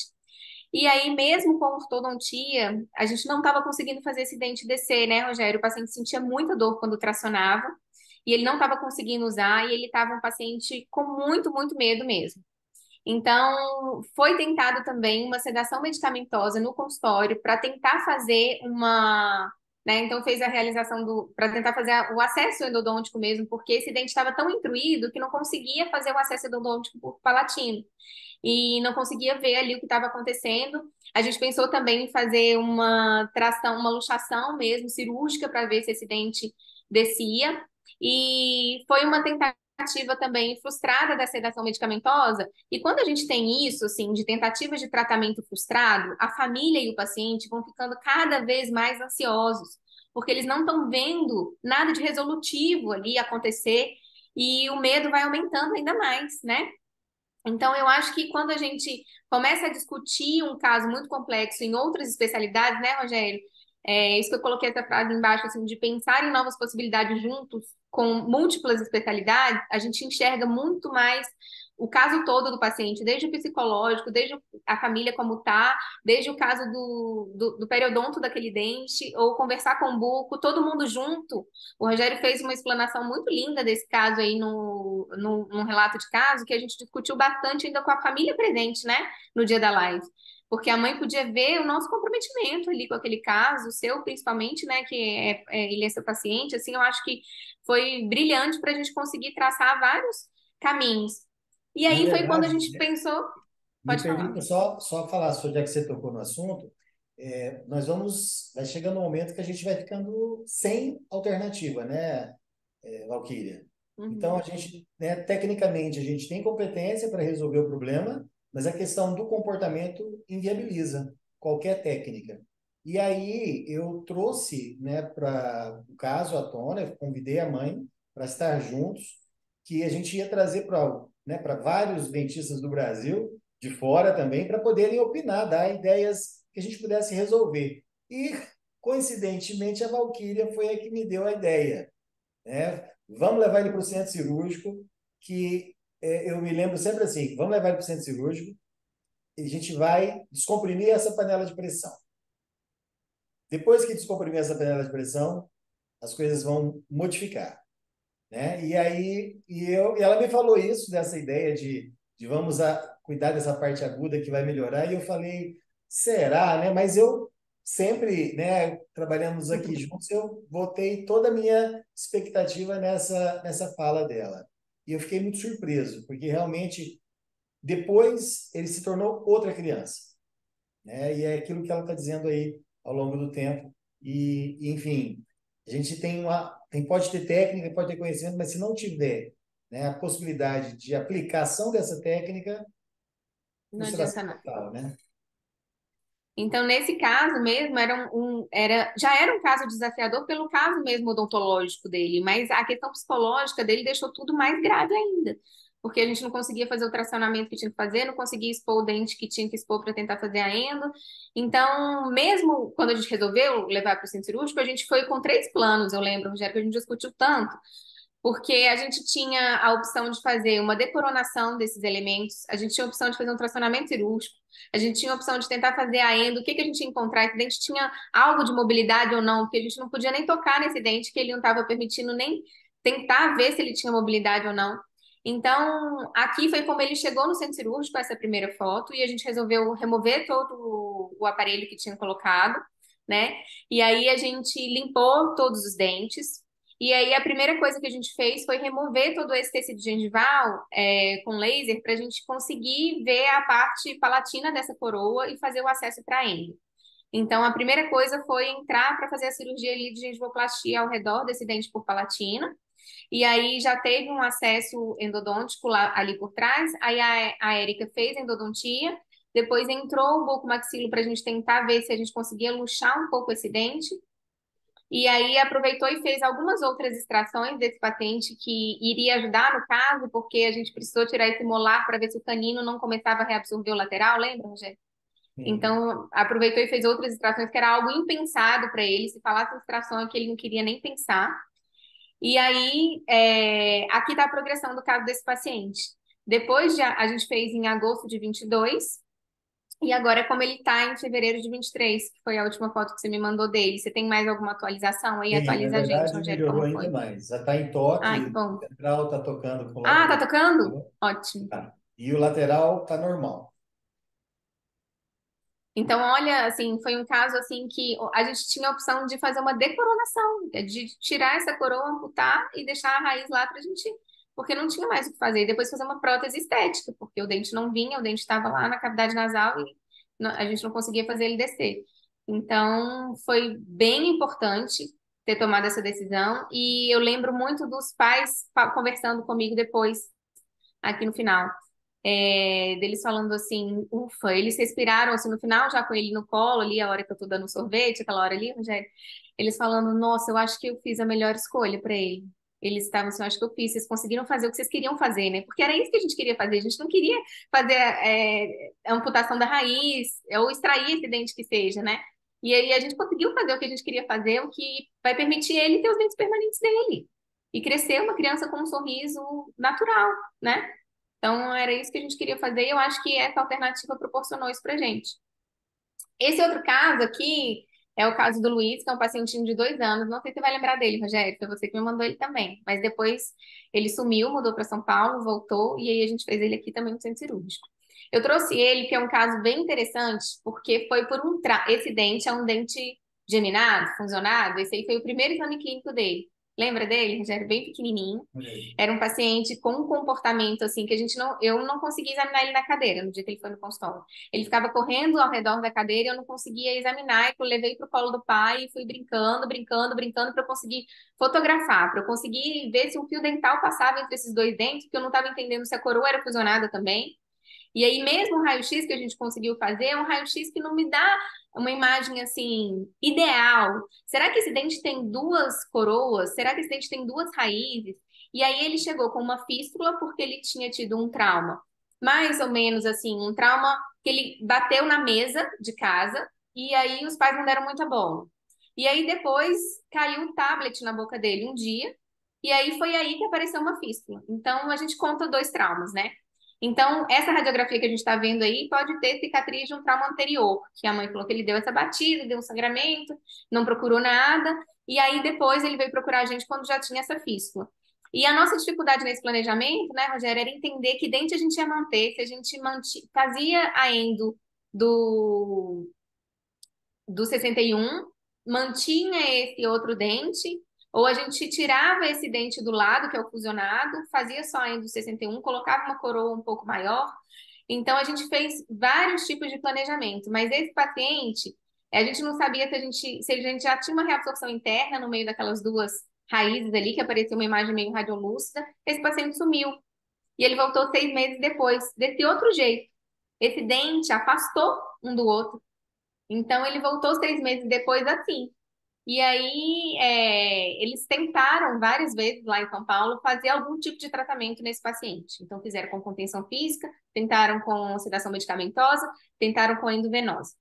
E aí, mesmo com ortodontia, a gente não estava conseguindo fazer esse dente descer, né, Rogério? O paciente sentia muita dor quando tracionava. e ele não estava conseguindo usar, e ele estava um paciente com muito, muito medo mesmo. Então, foi tentado também uma sedação medicamentosa no consultório para tentar fazer uma, né? Então fez a realização do, para tentar fazer o acesso endodôntico mesmo, porque esse dente estava tão intruído que não conseguia fazer o acesso endodôntico por palatino e não conseguia ver ali o que estava acontecendo. A gente pensou também em fazer uma tração, uma luxação mesmo cirúrgica para ver se esse dente descia. E foi uma tentativa também frustrada da sedação medicamentosa. E quando a gente tem isso, assim, de tentativas de tratamento frustrado, a família e o paciente vão ficando cada vez mais ansiosos, porque eles não estão vendo nada de resolutivo ali acontecer e o medo vai aumentando ainda mais, né? Então, eu acho que quando a gente começa a discutir um caso muito complexo em outras especialidades, né, Rogério? É isso que eu coloquei essa frase embaixo, assim, de pensar em novas possibilidades juntos, com múltiplas especialidades, a gente enxerga muito mais o caso todo do paciente, desde o psicológico, desde a família como tá, desde o caso do periodonto daquele dente, ou conversar com o buco, todo mundo junto. O Rogério fez uma explanação muito linda desse caso aí no relato de caso, que a gente discutiu bastante ainda com a família presente, né, no dia da live. Porque a mãe podia ver o nosso comprometimento ali com aquele caso, o seu principalmente, né, que ele é seu paciente, assim, eu acho que foi brilhante para a gente conseguir traçar vários caminhos. E Na aí foi quando a verdade, gente pensou, me pode falar. permita só falar, já que você tocou no assunto, vai chegando um momento que a gente vai ficando sem alternativa, né, Valquíria? Então, a Uhum. gente, né, tecnicamente, a gente tem competência para resolver o problema, mas a questão do comportamento inviabiliza qualquer técnica. E aí, eu trouxe, né, para o caso à tona, eu convidei a mãe para estar juntos, que a gente ia trazer para, né, para vários dentistas do Brasil, de fora também, para poderem opinar, dar ideias que a gente pudesse resolver. E, coincidentemente, a Valquíria foi a que me deu a ideia, né? Vamos levar ele para o centro cirúrgico, que eu me lembro sempre assim, vamos levar ele para o centro cirúrgico e a gente vai descomprimir essa panela de pressão. Depois que descomprimir essa panela de pressão, as coisas vão modificar, né? E ela me falou isso, dessa ideia de cuidar dessa parte aguda que vai melhorar, e eu falei, será, né? Mas eu sempre, né, trabalhamos aqui juntos, eu botei toda a minha expectativa nessa fala dela. E eu fiquei muito surpreso, porque realmente depois ele se tornou outra criança, né? E é aquilo que ela está dizendo aí ao longo do tempo. Enfim, a gente pode ter técnica, pode ter conhecimento, mas se não tiver, né, a possibilidade de aplicação dessa técnica, Não adianta frustração nada. total, né? Então, nesse caso mesmo, já era um caso desafiador pelo caso mesmo odontológico dele, mas a questão psicológica dele deixou tudo mais grave ainda, porque a gente não conseguia fazer o tracionamento que tinha que fazer, não conseguia expor o dente que tinha que expor para tentar fazer a endo. Então, mesmo quando a gente resolveu levar para o centro cirúrgico, a gente foi com três planos, eu lembro, Rogério, que a gente discutiu tanto, porque a gente tinha a opção de fazer uma decoronação desses elementos, a gente tinha a opção de fazer um tracionamento cirúrgico, a gente tinha a opção de tentar fazer a endo, o que que a gente ia encontrar, esse dente tinha algo de mobilidade ou não, porque a gente não podia nem tocar nesse dente, que ele não estava permitindo nem tentar ver se ele tinha mobilidade ou não. Então, aqui foi como ele chegou no centro cirúrgico, essa primeira foto, e a gente resolveu remover todo o aparelho que tinha colocado, né? E aí a gente limpou todos os dentes, e aí a primeira coisa que a gente fez foi remover todo esse tecido gengival com laser para a gente conseguir ver a parte palatina dessa coroa e fazer o acesso para a endo. Então a primeira coisa foi entrar para fazer a cirurgia ali de gengivoplastia ao redor desse dente por palatina. E aí já teve um acesso endodôntico lá, ali por trás. Aí a Érica fez endodontia. Depois entrou o bucomaxilo para a gente tentar ver se a gente conseguia luxar um pouco esse dente. E aí aproveitou e fez algumas outras extrações desse paciente que iria ajudar no caso, porque a gente precisou tirar esse molar para ver se o canino não começava a reabsorver o lateral, lembra, Rogério? Sim. Então aproveitou e fez outras extrações que era algo impensado para ele, se falasse em extração é que ele não queria nem pensar. E aí aqui está a progressão do caso desse paciente. Depois a gente fez em agosto de 22. E agora, como ele tá em fevereiro de 23, que foi a última foto que você me mandou dele, você tem mais alguma atualização aí? Tem, na Atualiza a gente, verdade, Rogério, melhorou como ainda foi? mais. Já está em Ai, toque, que o bom. central está tocando Ah, tá corretamente. tocando? Ótimo. Tá. E o lateral está normal. Então, olha, assim, foi um caso assim que a gente tinha a opção de fazer uma decoronação, de tirar essa coroa, amputar e deixar a raiz lá pra gente, porque não tinha mais o que fazer. E depois fazer uma prótese estética, porque o dente não vinha, o dente estava lá na cavidade nasal e a gente não conseguia fazer ele descer. Então, foi bem importante ter tomado essa decisão. E eu lembro muito dos pais conversando comigo depois, aqui no final deles falando assim, ufa, eles respiraram assim no final, já com ele no colo ali, a hora que eu tô dando sorvete, aquela hora ali, Rogério, eles falando, nossa, eu acho que eu fiz a melhor escolha para ele. Eles estavam assim, eu acho que eu fiz, vocês conseguiram fazer o que vocês queriam fazer, né? Porque era isso que a gente queria fazer, a gente não queria fazer a amputação da raiz, ou extrair esse dente que seja, né? E aí a gente conseguiu fazer o que a gente queria fazer, o que vai permitir ele ter os dentes permanentes dele. E crescer uma criança com um sorriso natural, né? Então, era isso que a gente queria fazer e eu acho que essa alternativa proporcionou isso pra gente. Esse outro caso aqui é o caso do Luiz, que é um pacientinho de 2 anos. Não sei se você vai lembrar dele, Rogério, foi você que me mandou ele também. Mas depois ele sumiu, mudou para São Paulo, voltou e aí a gente fez ele aqui também no centro cirúrgico. Eu trouxe ele, que é um caso bem interessante, porque foi por esse dente é um dente geminado, funcionado. Esse aí foi o primeiro exame clínico dele. Lembra dele? Já era bem pequenininho. Era um paciente com um comportamento assim que eu não conseguia examinar ele na cadeira no dia que ele foi no consultório. Ele ficava correndo ao redor da cadeira e eu não conseguia examinar. E eu levei para o colo do pai e fui brincando, brincando, brincando para eu conseguir fotografar, para eu conseguir ver se um fio dental passava entre esses dois dentes, porque eu não estava entendendo se a coroa era fusionada também. E aí, mesmo o raio-x que a gente conseguiu fazer, é um raio-x que não me dá uma imagem assim ideal. Será que esse dente tem duas coroas? Será que esse dente tem duas raízes? E aí ele chegou com uma fístula porque ele tinha tido um trauma, mais ou menos assim, um trauma que ele bateu na mesa de casa e aí os pais não deram muita bola. E aí depois caiu um tablet na boca dele um dia, e aí foi aí que apareceu uma fístula. Então a gente conta dois traumas, né? Então, essa radiografia que a gente está vendo aí pode ter cicatriz de um trauma anterior, que a mãe falou que ele deu essa batida, deu um sangramento, não procurou nada, e aí depois ele veio procurar a gente quando já tinha essa fístula. E a nossa dificuldade nesse planejamento, né, Rogério, era entender que dente a gente ia manter, se a gente fazia a endo do, do 61, mantinha esse outro dente, ou a gente tirava esse dente do lado, que é o fusionado, fazia só a endo 61, colocava uma coroa um pouco maior. Então, a gente fez vários tipos de planejamento, mas esse paciente, a gente não sabia se a gente já tinha uma reabsorção interna no meio daquelas duas raízes ali, que aparecia uma imagem meio radiolúcida. Esse paciente sumiu. E ele voltou 6 meses depois, desse outro jeito. Esse dente afastou um do outro. Então, ele voltou 6 meses depois assim. E aí, eles tentaram várias vezes lá em São Paulo fazer algum tipo de tratamento nesse paciente. Então, fizeram com contenção física, tentaram com sedação medicamentosa, tentaram com endovenosa.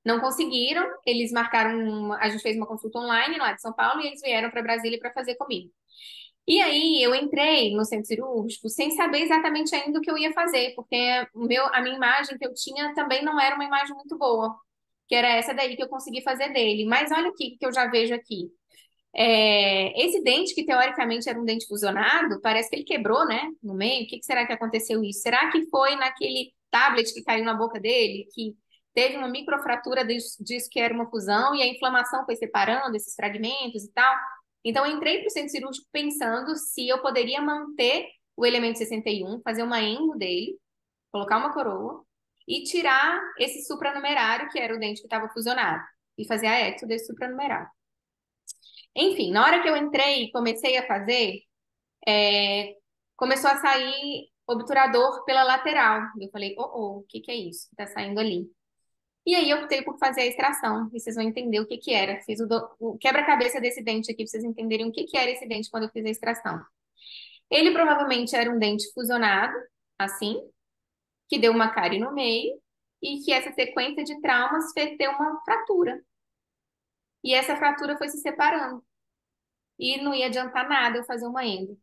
Não conseguiram, eles marcaram, a gente fez uma consulta online lá de São Paulo e eles vieram para Brasília para fazer comigo. E aí, eu entrei no centro cirúrgico sem saber exatamente ainda o que eu ia fazer, porque a minha imagem que eu tinha também não era uma imagem muito boa, que era essa daí que eu consegui fazer dele. Mas olha aqui que eu já vejo aqui. Esse dente, que teoricamente era um dente fusionado, parece que ele quebrou, né, no meio. O que será que aconteceu isso? Será que foi naquele tablet que caiu na boca dele, que teve uma microfratura disso que era uma fusão e a inflamação foi separando esses fragmentos e tal? Então, eu entrei para o centro cirúrgico pensando se eu poderia manter o elemento 61, fazer uma endo dele, colocar uma coroa e tirar esse supranumerário, que era o dente que estava fusionado, e fazer a ecto desse supranumerário. Enfim, na hora que eu entrei e comecei a fazer, é, começou a sair obturador pela lateral. Eu falei, o que que é isso que tá saindo ali? E aí eu optei por fazer a extração, e vocês vão entender o que que era. Fiz o quebra-cabeça desse dente aqui, pra vocês entenderem o que que era esse dente quando eu fiz a extração. Ele provavelmente era um dente fusionado, assim, que deu uma cárie no meio, e que essa sequência de traumas fez ter uma fratura. E essa fratura foi se separando. E não ia adiantar nada eu fazer uma endo,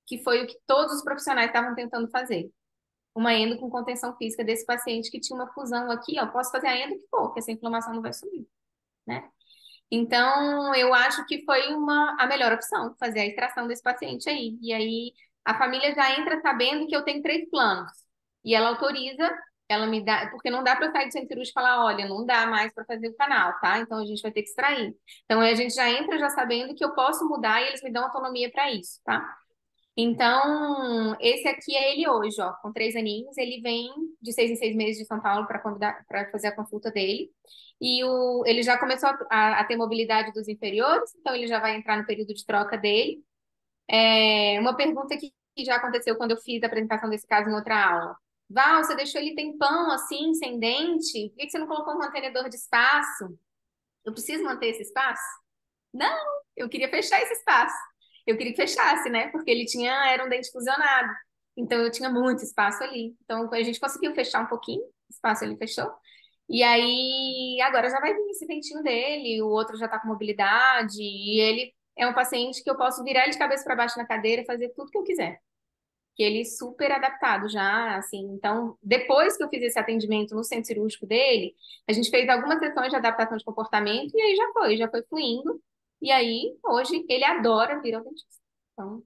que foi o que todos os profissionais estavam tentando fazer. uma endo com contenção física desse paciente que tinha uma fusão aqui, ó, posso fazer a endo que for, que essa inflamação não vai sumir, né? Então, eu acho que foi a melhor opção, fazer a extração desse paciente aí. E aí, a família já entra sabendo que eu tenho 3 planos. E ela autoriza, ela me dá, porque não dá para eu sair do centro cirúrgico e falar, olha, não dá mais para fazer o canal, tá? Então, a gente vai ter que extrair. Então, a gente já entra já sabendo que eu posso mudar e eles me dão autonomia para isso, tá? Então, esse aqui é ele hoje, ó, com 3 aninhos. Ele vem de 6 em 6 meses de São Paulo para fazer a consulta dele. E ele já começou a ter mobilidade dos inferiores, então ele já vai entrar no período de troca dele. Uma pergunta que já aconteceu quando eu fiz a apresentação desse caso em outra aula. Val, você deixou ele tempão assim, sem dente? Por que você não colocou um mantenedor de espaço? Eu preciso manter esse espaço? Não, eu queria fechar esse espaço. Eu queria que fechasse, né? Porque era um dente fusionado. Então eu tinha muito espaço ali. Então a gente conseguiu fechar um pouquinho, o espaço ele fechou. E aí agora já vai vir esse dentinho dele, o outro já tá com mobilidade, e ele é um paciente que eu posso virar ele de cabeça para baixo na cadeira e fazer tudo que eu quiser. Que ele é super adaptado já, assim. Então, depois que eu fiz esse atendimento no centro cirúrgico dele, a gente fez algumas sessões de adaptação de comportamento e aí já foi fluindo. E aí, hoje, ele adora vir ao dentista. Então,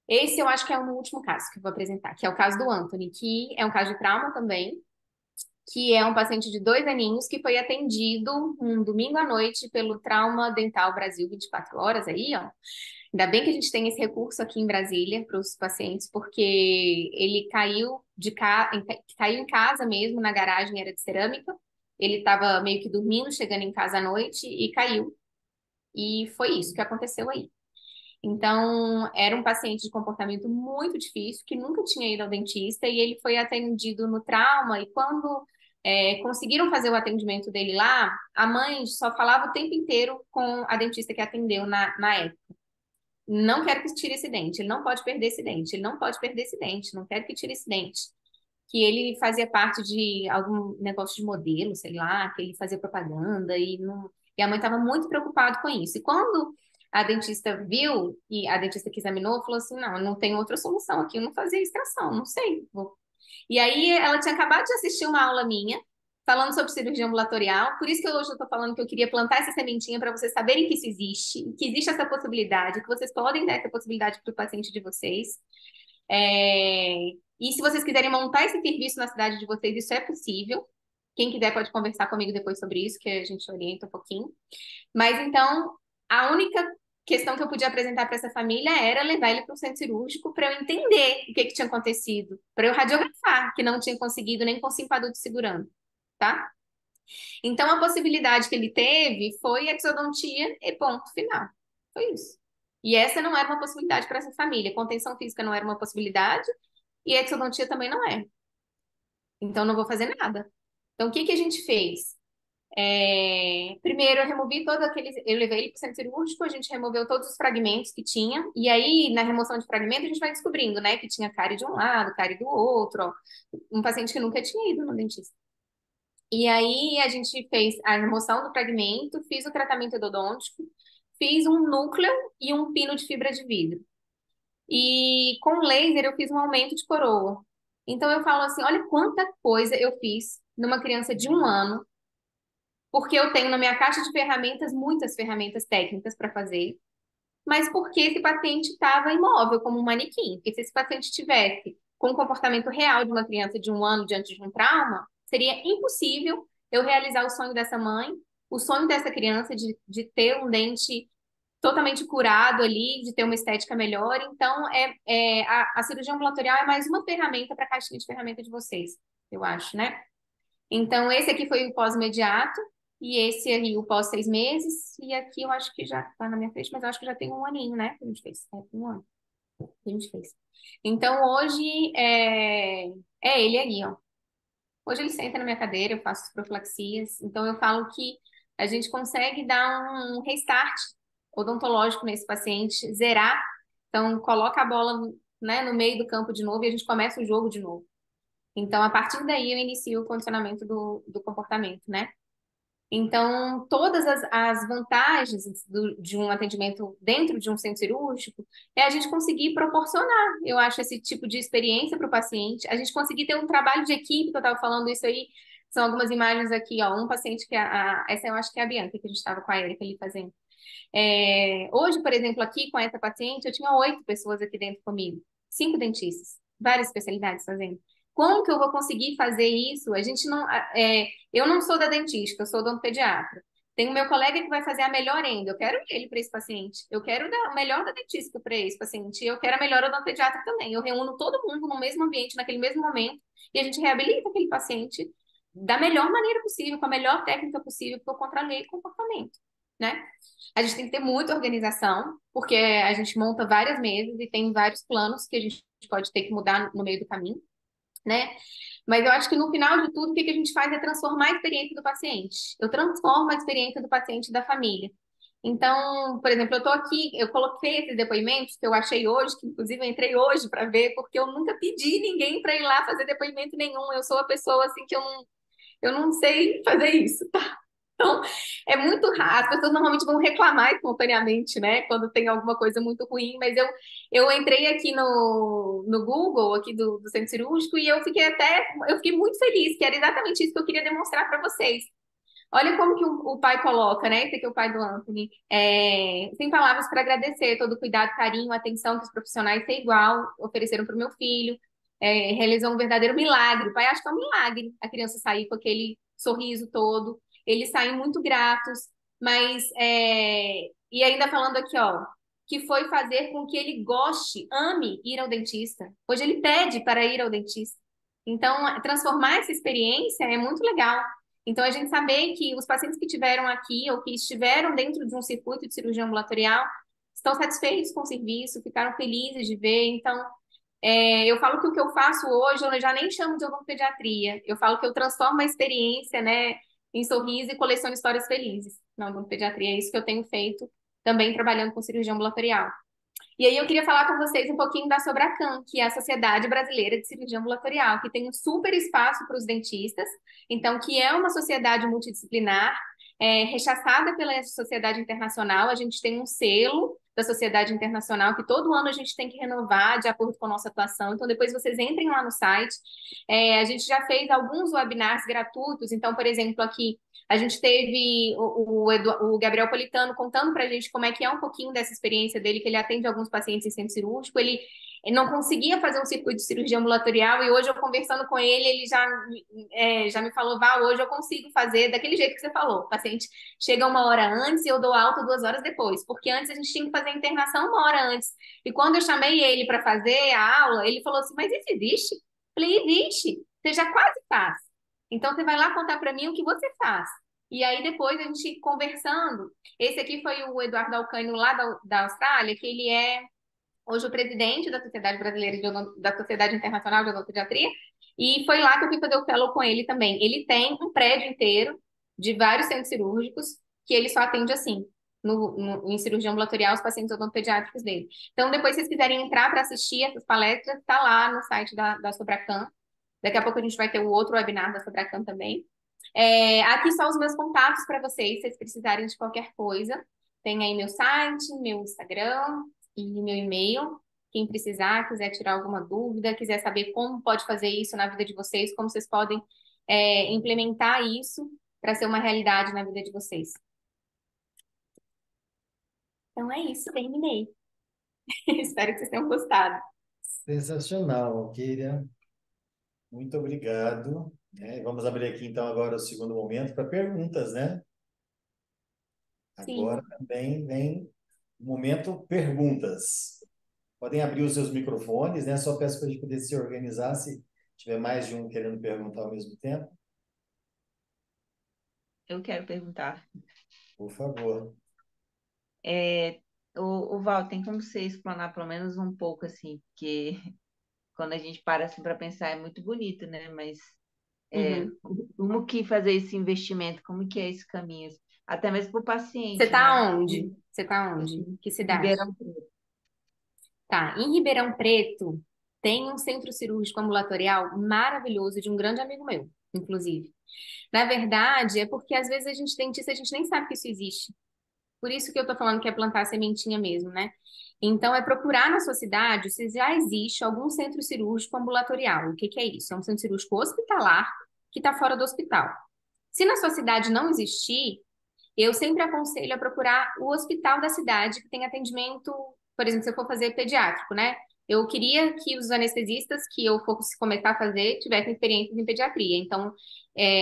esse eu acho que é o último caso que eu vou apresentar, que é o caso do Anthony, que é um caso de trauma também, que é um paciente de 2 aninhos que foi atendido um domingo à noite pelo Trauma Dental Brasil 24 horas aí, ó. Ainda bem que a gente tem esse recurso aqui em Brasília para os pacientes, porque ele caiu em casa mesmo, na garagem era de cerâmica. Ele estava meio que dormindo, chegando em casa à noite e caiu. E foi isso que aconteceu aí. Então, era um paciente de comportamento muito difícil, que nunca tinha ido ao dentista, e ele foi atendido no trauma. E quando conseguiram fazer o atendimento dele lá, a mãe só falava o tempo inteiro com a dentista que atendeu na época. Não quero que tire esse dente, ele não pode perder esse dente, ele não pode perder esse dente, não quero que tire esse dente. Que ele fazia parte de algum negócio de modelo, sei lá, que ele fazia propaganda e não... E a mãe estava muito preocupada com isso. E quando a dentista viu e a dentista que examinou, falou assim: não, não tem outra solução aqui, eu não fazia extração, não sei. E aí ela tinha acabado de assistir uma aula minha falando sobre cirurgia ambulatorial, por isso que hoje eu estou falando que eu queria plantar essa sementinha para vocês saberem que isso existe, que existe essa possibilidade, que vocês podem dar essa possibilidade para o paciente de vocês. E se vocês quiserem montar esse serviço na cidade de vocês, isso é possível. Quem quiser pode conversar comigo depois sobre isso, que a gente orienta um pouquinho. Mas então, a única questão que eu podia apresentar para essa família era levar ele para o centro cirúrgico para eu entender o que tinha acontecido, para eu radiografar que não tinha conseguido nem com 5 adultos segurando, tá? Então, a possibilidade que ele teve foi exodontia e ponto final. Foi isso. E essa não era uma possibilidade para essa família. Contenção física não era uma possibilidade e exodontia também não é. Então, não vou fazer nada. Então, o que a gente fez? Primeiro, eu removi todos aqueles. Eu levei ele para o centro cirúrgico, a gente removeu todos os fragmentos que tinha. E aí, na remoção de fragmento, a gente vai descobrindo, né, que tinha cárie de um lado, cárie do outro. Ó. Um paciente que nunca tinha ido no dentista. E aí, a gente fez a remoção do fragmento, fiz o tratamento endodôntico, fiz um núcleo e um pino de fibra de vidro. E com laser, eu fiz um aumento de coroa. Então, eu falo assim: olha quanta coisa eu fiz numa criança de 1 ano porque eu tenho na minha caixa de ferramentas muitas ferramentas técnicas para fazer, mas porque esse paciente estava imóvel, como um manequim. Porque se esse paciente tivesse com o comportamento real de uma criança de 1 ano diante de um trauma, seria impossível eu realizar o sonho dessa mãe, o sonho dessa criança de ter um dente totalmente curado ali, de ter uma estética melhor. Então, a cirurgia ambulatorial é mais uma ferramenta para a caixinha de ferramenta de vocês, eu acho, né? Então, esse aqui foi o pós-imediato, e esse aí o pós 6 meses, e aqui eu acho que já está na minha frente, mas eu acho que já tem 1 aninho, né? Que a gente fez. Tem 1 ano que a gente fez. Então, hoje é ele aí, ó. Hoje ele senta na minha cadeira, eu faço as profilaxias. Então, eu falo que a gente consegue dar um restart odontológico nesse paciente, zerar. Então, coloca a bola, né, no meio do campo de novo e a gente começa o jogo de novo. Então, a partir daí, eu inicio o condicionamento do comportamento, né? Então, todas as vantagens de um atendimento dentro de um centro cirúrgico é a gente conseguir proporcionar, eu acho, esse tipo de experiência para o paciente, a gente conseguir ter um trabalho de equipe, que eu estava falando isso aí, são algumas imagens aqui, ó, um paciente que essa eu acho que é a Bianca, que a gente estava com a Erika ali fazendo. Hoje, por exemplo, aqui com essa paciente, eu tinha 8 pessoas aqui dentro comigo, 5 dentistas, várias especialidades fazendo. Como que eu vou conseguir fazer isso? A gente não, eu não sou da dentista, eu sou odontopediatra. Tem o meu colega que vai fazer a melhor endo, eu quero ele para esse paciente. Eu quero dar o melhor da dentista para esse paciente. E eu quero a melhor odontopediatra também. Eu reúno todo mundo no mesmo ambiente, naquele mesmo momento, e a gente reabilita aquele paciente da melhor maneira possível, com a melhor técnica possível, porque eu controlei o comportamento, né? A gente tem que ter muita organização, porque a gente monta várias mesas e tem vários planos que a gente pode ter que mudar no meio do caminho, né? Mas eu acho que no final de tudo, o que que a gente faz é transformar a experiência do paciente. Eu transformo a experiência do paciente e da família. Então, por exemplo, eu estou aqui, eu coloquei esses depoimentos que eu achei hoje, que inclusive eu entrei hoje para ver, porque eu nunca pedi ninguém para ir lá fazer depoimento nenhum. Eu sou a pessoa assim que eu não sei fazer isso. Então, é muito raro. As pessoas normalmente vão reclamar espontaneamente, né? Quando tem alguma coisa muito ruim. Mas eu entrei aqui no Google, aqui do Centro Cirúrgico, e eu fiquei muito feliz, que era exatamente isso que eu queria demonstrar para vocês. Olha como que o pai coloca, né? Esse aqui é o pai do Anthony. Sem palavras para agradecer todo o cuidado, carinho, atenção que os profissionais sem igual ofereceram para o meu filho. Realizou um verdadeiro milagre. O pai acha que é um milagre a criança sair com aquele sorriso todo. Eles saem muito gratos, mas e ainda falando aqui, ó, que foi fazer com que ele goste, ame ir ao dentista. Hoje ele pede para ir ao dentista. Então, transformar essa experiência é muito legal. Então, a gente saber que os pacientes que tiveram aqui ou que estiveram dentro de um circuito de cirurgia ambulatorial estão satisfeitos com o serviço, ficaram felizes de ver. Então, eu falo que o que eu faço hoje, eu já nem chamo de odontopediatria. Eu falo que eu transformo a experiência, né, em sorriso e coleciono histórias felizes na odontopediatria. É isso que eu tenho feito também trabalhando com cirurgia ambulatorial. E aí eu queria falar com vocês um pouquinho da Sobracan, que é a Sociedade Brasileira de Cirurgia Ambulatorial, que tem um super espaço para os dentistas, então que é uma sociedade multidisciplinar, rechaçada pela Sociedade Internacional. A gente tem um selo da Sociedade Internacional que todo ano a gente tem que renovar de acordo com a nossa atuação. Então depois vocês entrem lá no site. A gente já fez alguns webinars gratuitos. Então, por exemplo, aqui a gente teve o Gabriel Politano contando para a gente como é que é um pouquinho dessa experiência dele, que ele atende alguns pacientes em centro cirúrgico. Ele não conseguia fazer um circuito de cirurgia ambulatorial e hoje eu conversando com ele, ele já me falou, Val, hoje eu consigo fazer daquele jeito que você falou. O paciente chega 1 hora antes e eu dou alta 2 horas depois, porque antes a gente tinha que fazer a internação 1 hora antes. E quando eu chamei ele para fazer a aula, ele falou assim, mas isso existe? Eu falei, existe, você já quase faz. Então, você vai lá contar para mim o que você faz. E aí, depois, a gente conversando. Esse aqui foi o Eduardo Alcânio, lá da Austrália, que ele é hoje o presidente da Sociedade Brasileira da Sociedade Internacional de Odontopediatria. E foi lá que eu fui fazer o fellow com ele também. Ele tem um prédio inteiro de vários centros cirúrgicos que ele só atende assim. Em cirurgia ambulatorial, os pacientes odontopediátricos dele. Então, depois, se vocês quiserem entrar para assistir essas palestras, está lá no site da Sobracan. Daqui a pouco a gente vai ter o outro webinar da Sobracan também. Aqui são os meus contatos para vocês, se vocês precisarem de qualquer coisa. Tem aí meu site, meu Instagram e meu e-mail. Quem precisar, quiser tirar alguma dúvida, quiser saber como pode fazer isso na vida de vocês, como vocês podem implementar isso para ser uma realidade na vida de vocês. Então é isso, terminei. Espero que vocês tenham gostado. Sensacional, Kíria. Muito obrigado. Vamos abrir aqui, então, agora o segundo momento para perguntas, né? Agora Sim. também vem o momento perguntas. Podem abrir os seus microfones, né? Só peço para a gente poder se organizar se tiver mais de um querendo perguntar ao mesmo tempo. Eu quero perguntar. Por favor. É, o Val, tem como você explanar pelo menos um pouco, assim, porque quando a gente para assim para pensar é muito bonito, né? Mas Uhum. como que fazer esse investimento? Como que é esse caminho? Até mesmo para o Você paciente, né? tá onde? Você tá onde? Que cidade? Ribeirão Preto. Tá, em Ribeirão Preto tem um centro cirúrgico ambulatorial maravilhoso de um grande amigo meu. inclusive. Na verdade, é porque às vezes a gente dentista, a gente nem sabe que isso existe. Por isso que eu tô falando que é plantar a sementinha mesmo, né? Então, é procurar na sua cidade se já existe algum centro cirúrgico ambulatorial. O que que é isso? É um centro cirúrgico hospitalar que está fora do hospital. Se na sua cidade não existir, eu sempre aconselho a procurar o hospital da cidade que tem atendimento, por exemplo, se eu for fazer pediátrico, né? Eu queria que os anestesistas que eu fosse começar a fazer tivessem experiências em pediatria. Então,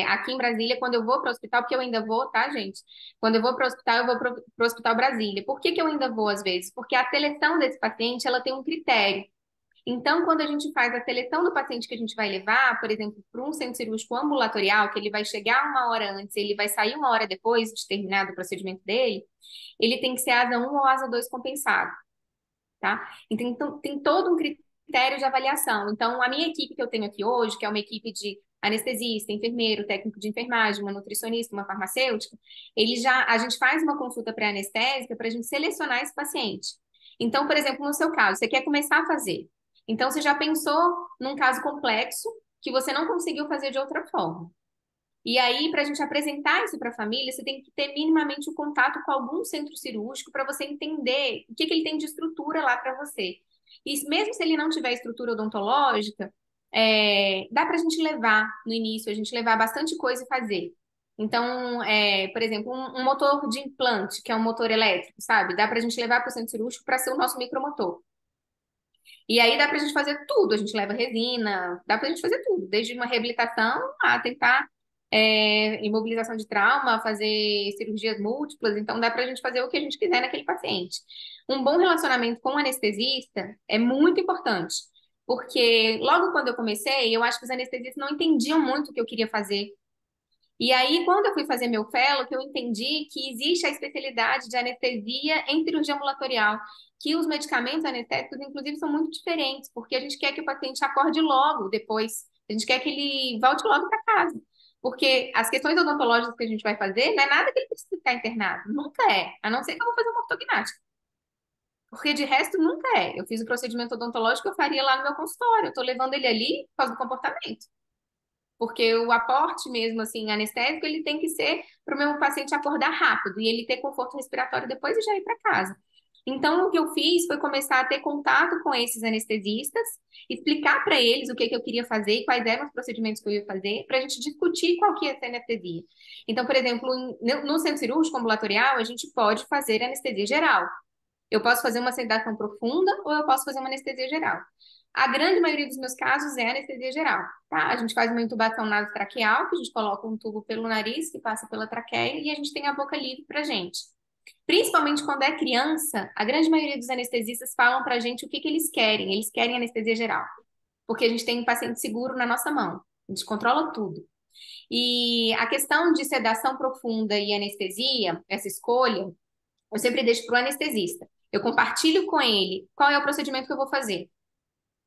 aqui em Brasília, quando eu vou para o hospital, porque eu ainda vou, tá, gente? Quando eu vou para o hospital, eu vou para o Hospital Brasília. Por que que eu ainda vou às vezes? Porque a seleção desse paciente, ela tem um critério. Então, quando a gente faz a seleção do paciente que a gente vai levar, por exemplo, para um centro cirúrgico ambulatorial, que ele vai chegar uma hora antes, ele vai sair uma hora depois de terminado o procedimento dele, ele tem que ser asa 1 ou asa 2 compensado, tá? Então, tem todo um critério de avaliação. Então, a minha equipe que eu tenho aqui hoje, que é uma equipe de anestesista, enfermeiro, técnico de enfermagem, uma nutricionista, uma farmacêutica, a gente faz uma consulta pré-anestésica para a gente selecionar esse paciente. Então, por exemplo, no seu caso, você quer começar a fazer. Então, você já pensou num caso complexo que você não conseguiu fazer de outra forma. E aí, para a gente apresentar isso para a família, você tem que ter minimamente o contato com algum centro cirúrgico para você entender o que que ele tem de estrutura lá para você. E mesmo se ele não tiver estrutura odontológica, dá para a gente levar no início, a gente levar bastante coisa e fazer. Então, por exemplo, um motor de implante, que é um motor elétrico, sabe? Dá para a gente levar para o centro cirúrgico para ser o nosso micromotor. E aí dá pra gente fazer tudo, a gente leva resina, dá pra gente fazer tudo, desde uma reabilitação a tentar imobilização de trauma, fazer cirurgias múltiplas, então dá pra gente fazer o que a gente quiser naquele paciente. Um bom relacionamento com o anestesista é muito importante, porque logo quando eu comecei, eu acho que os anestesistas não entendiam muito o que eu queria fazer. E aí, quando eu fui fazer meu fellow, que eu entendi que existe a especialidade de anestesia em cirurgia ambulatorial, que os medicamentos anestésicos, inclusive, são muito diferentes, porque a gente quer que o paciente acorde logo depois, a gente quer que ele volte logo para casa. Porque as questões odontológicas que a gente vai fazer, não é nada que ele precisa ficar internado, nunca é, a não ser que eu vou fazer uma ortognática. Porque de resto, nunca é. Eu fiz o procedimento odontológico, eu faria lá no meu consultório, eu estou levando ele ali por causa do comportamento. Porque o aporte mesmo, assim, anestésico, ele tem que ser para o meu paciente acordar rápido e ele ter conforto respiratório depois e já ir para casa. Então, o que eu fiz foi começar a ter contato com esses anestesistas, explicar para eles o que eu queria fazer e quais eram os procedimentos que eu ia fazer, para a gente discutir qual que ia ser a anestesia. Então, por exemplo, no centro cirúrgico ambulatorial, a gente pode fazer anestesia geral. Eu posso fazer uma sedação profunda ou eu posso fazer uma anestesia geral. A grande maioria dos meus casos é anestesia geral, tá? A gente faz uma intubação nasotraqueal, que a gente coloca um tubo pelo nariz, que passa pela traqueia, e a gente tem a boca livre pra gente. Principalmente quando é criança, a grande maioria dos anestesistas falam pra gente o que que eles querem. Eles querem anestesia geral, porque a gente tem um paciente seguro na nossa mão. A gente controla tudo. E a questão de sedação profunda e anestesia, essa escolha, eu sempre deixo para o anestesista. Eu compartilho com ele qual é o procedimento que eu vou fazer,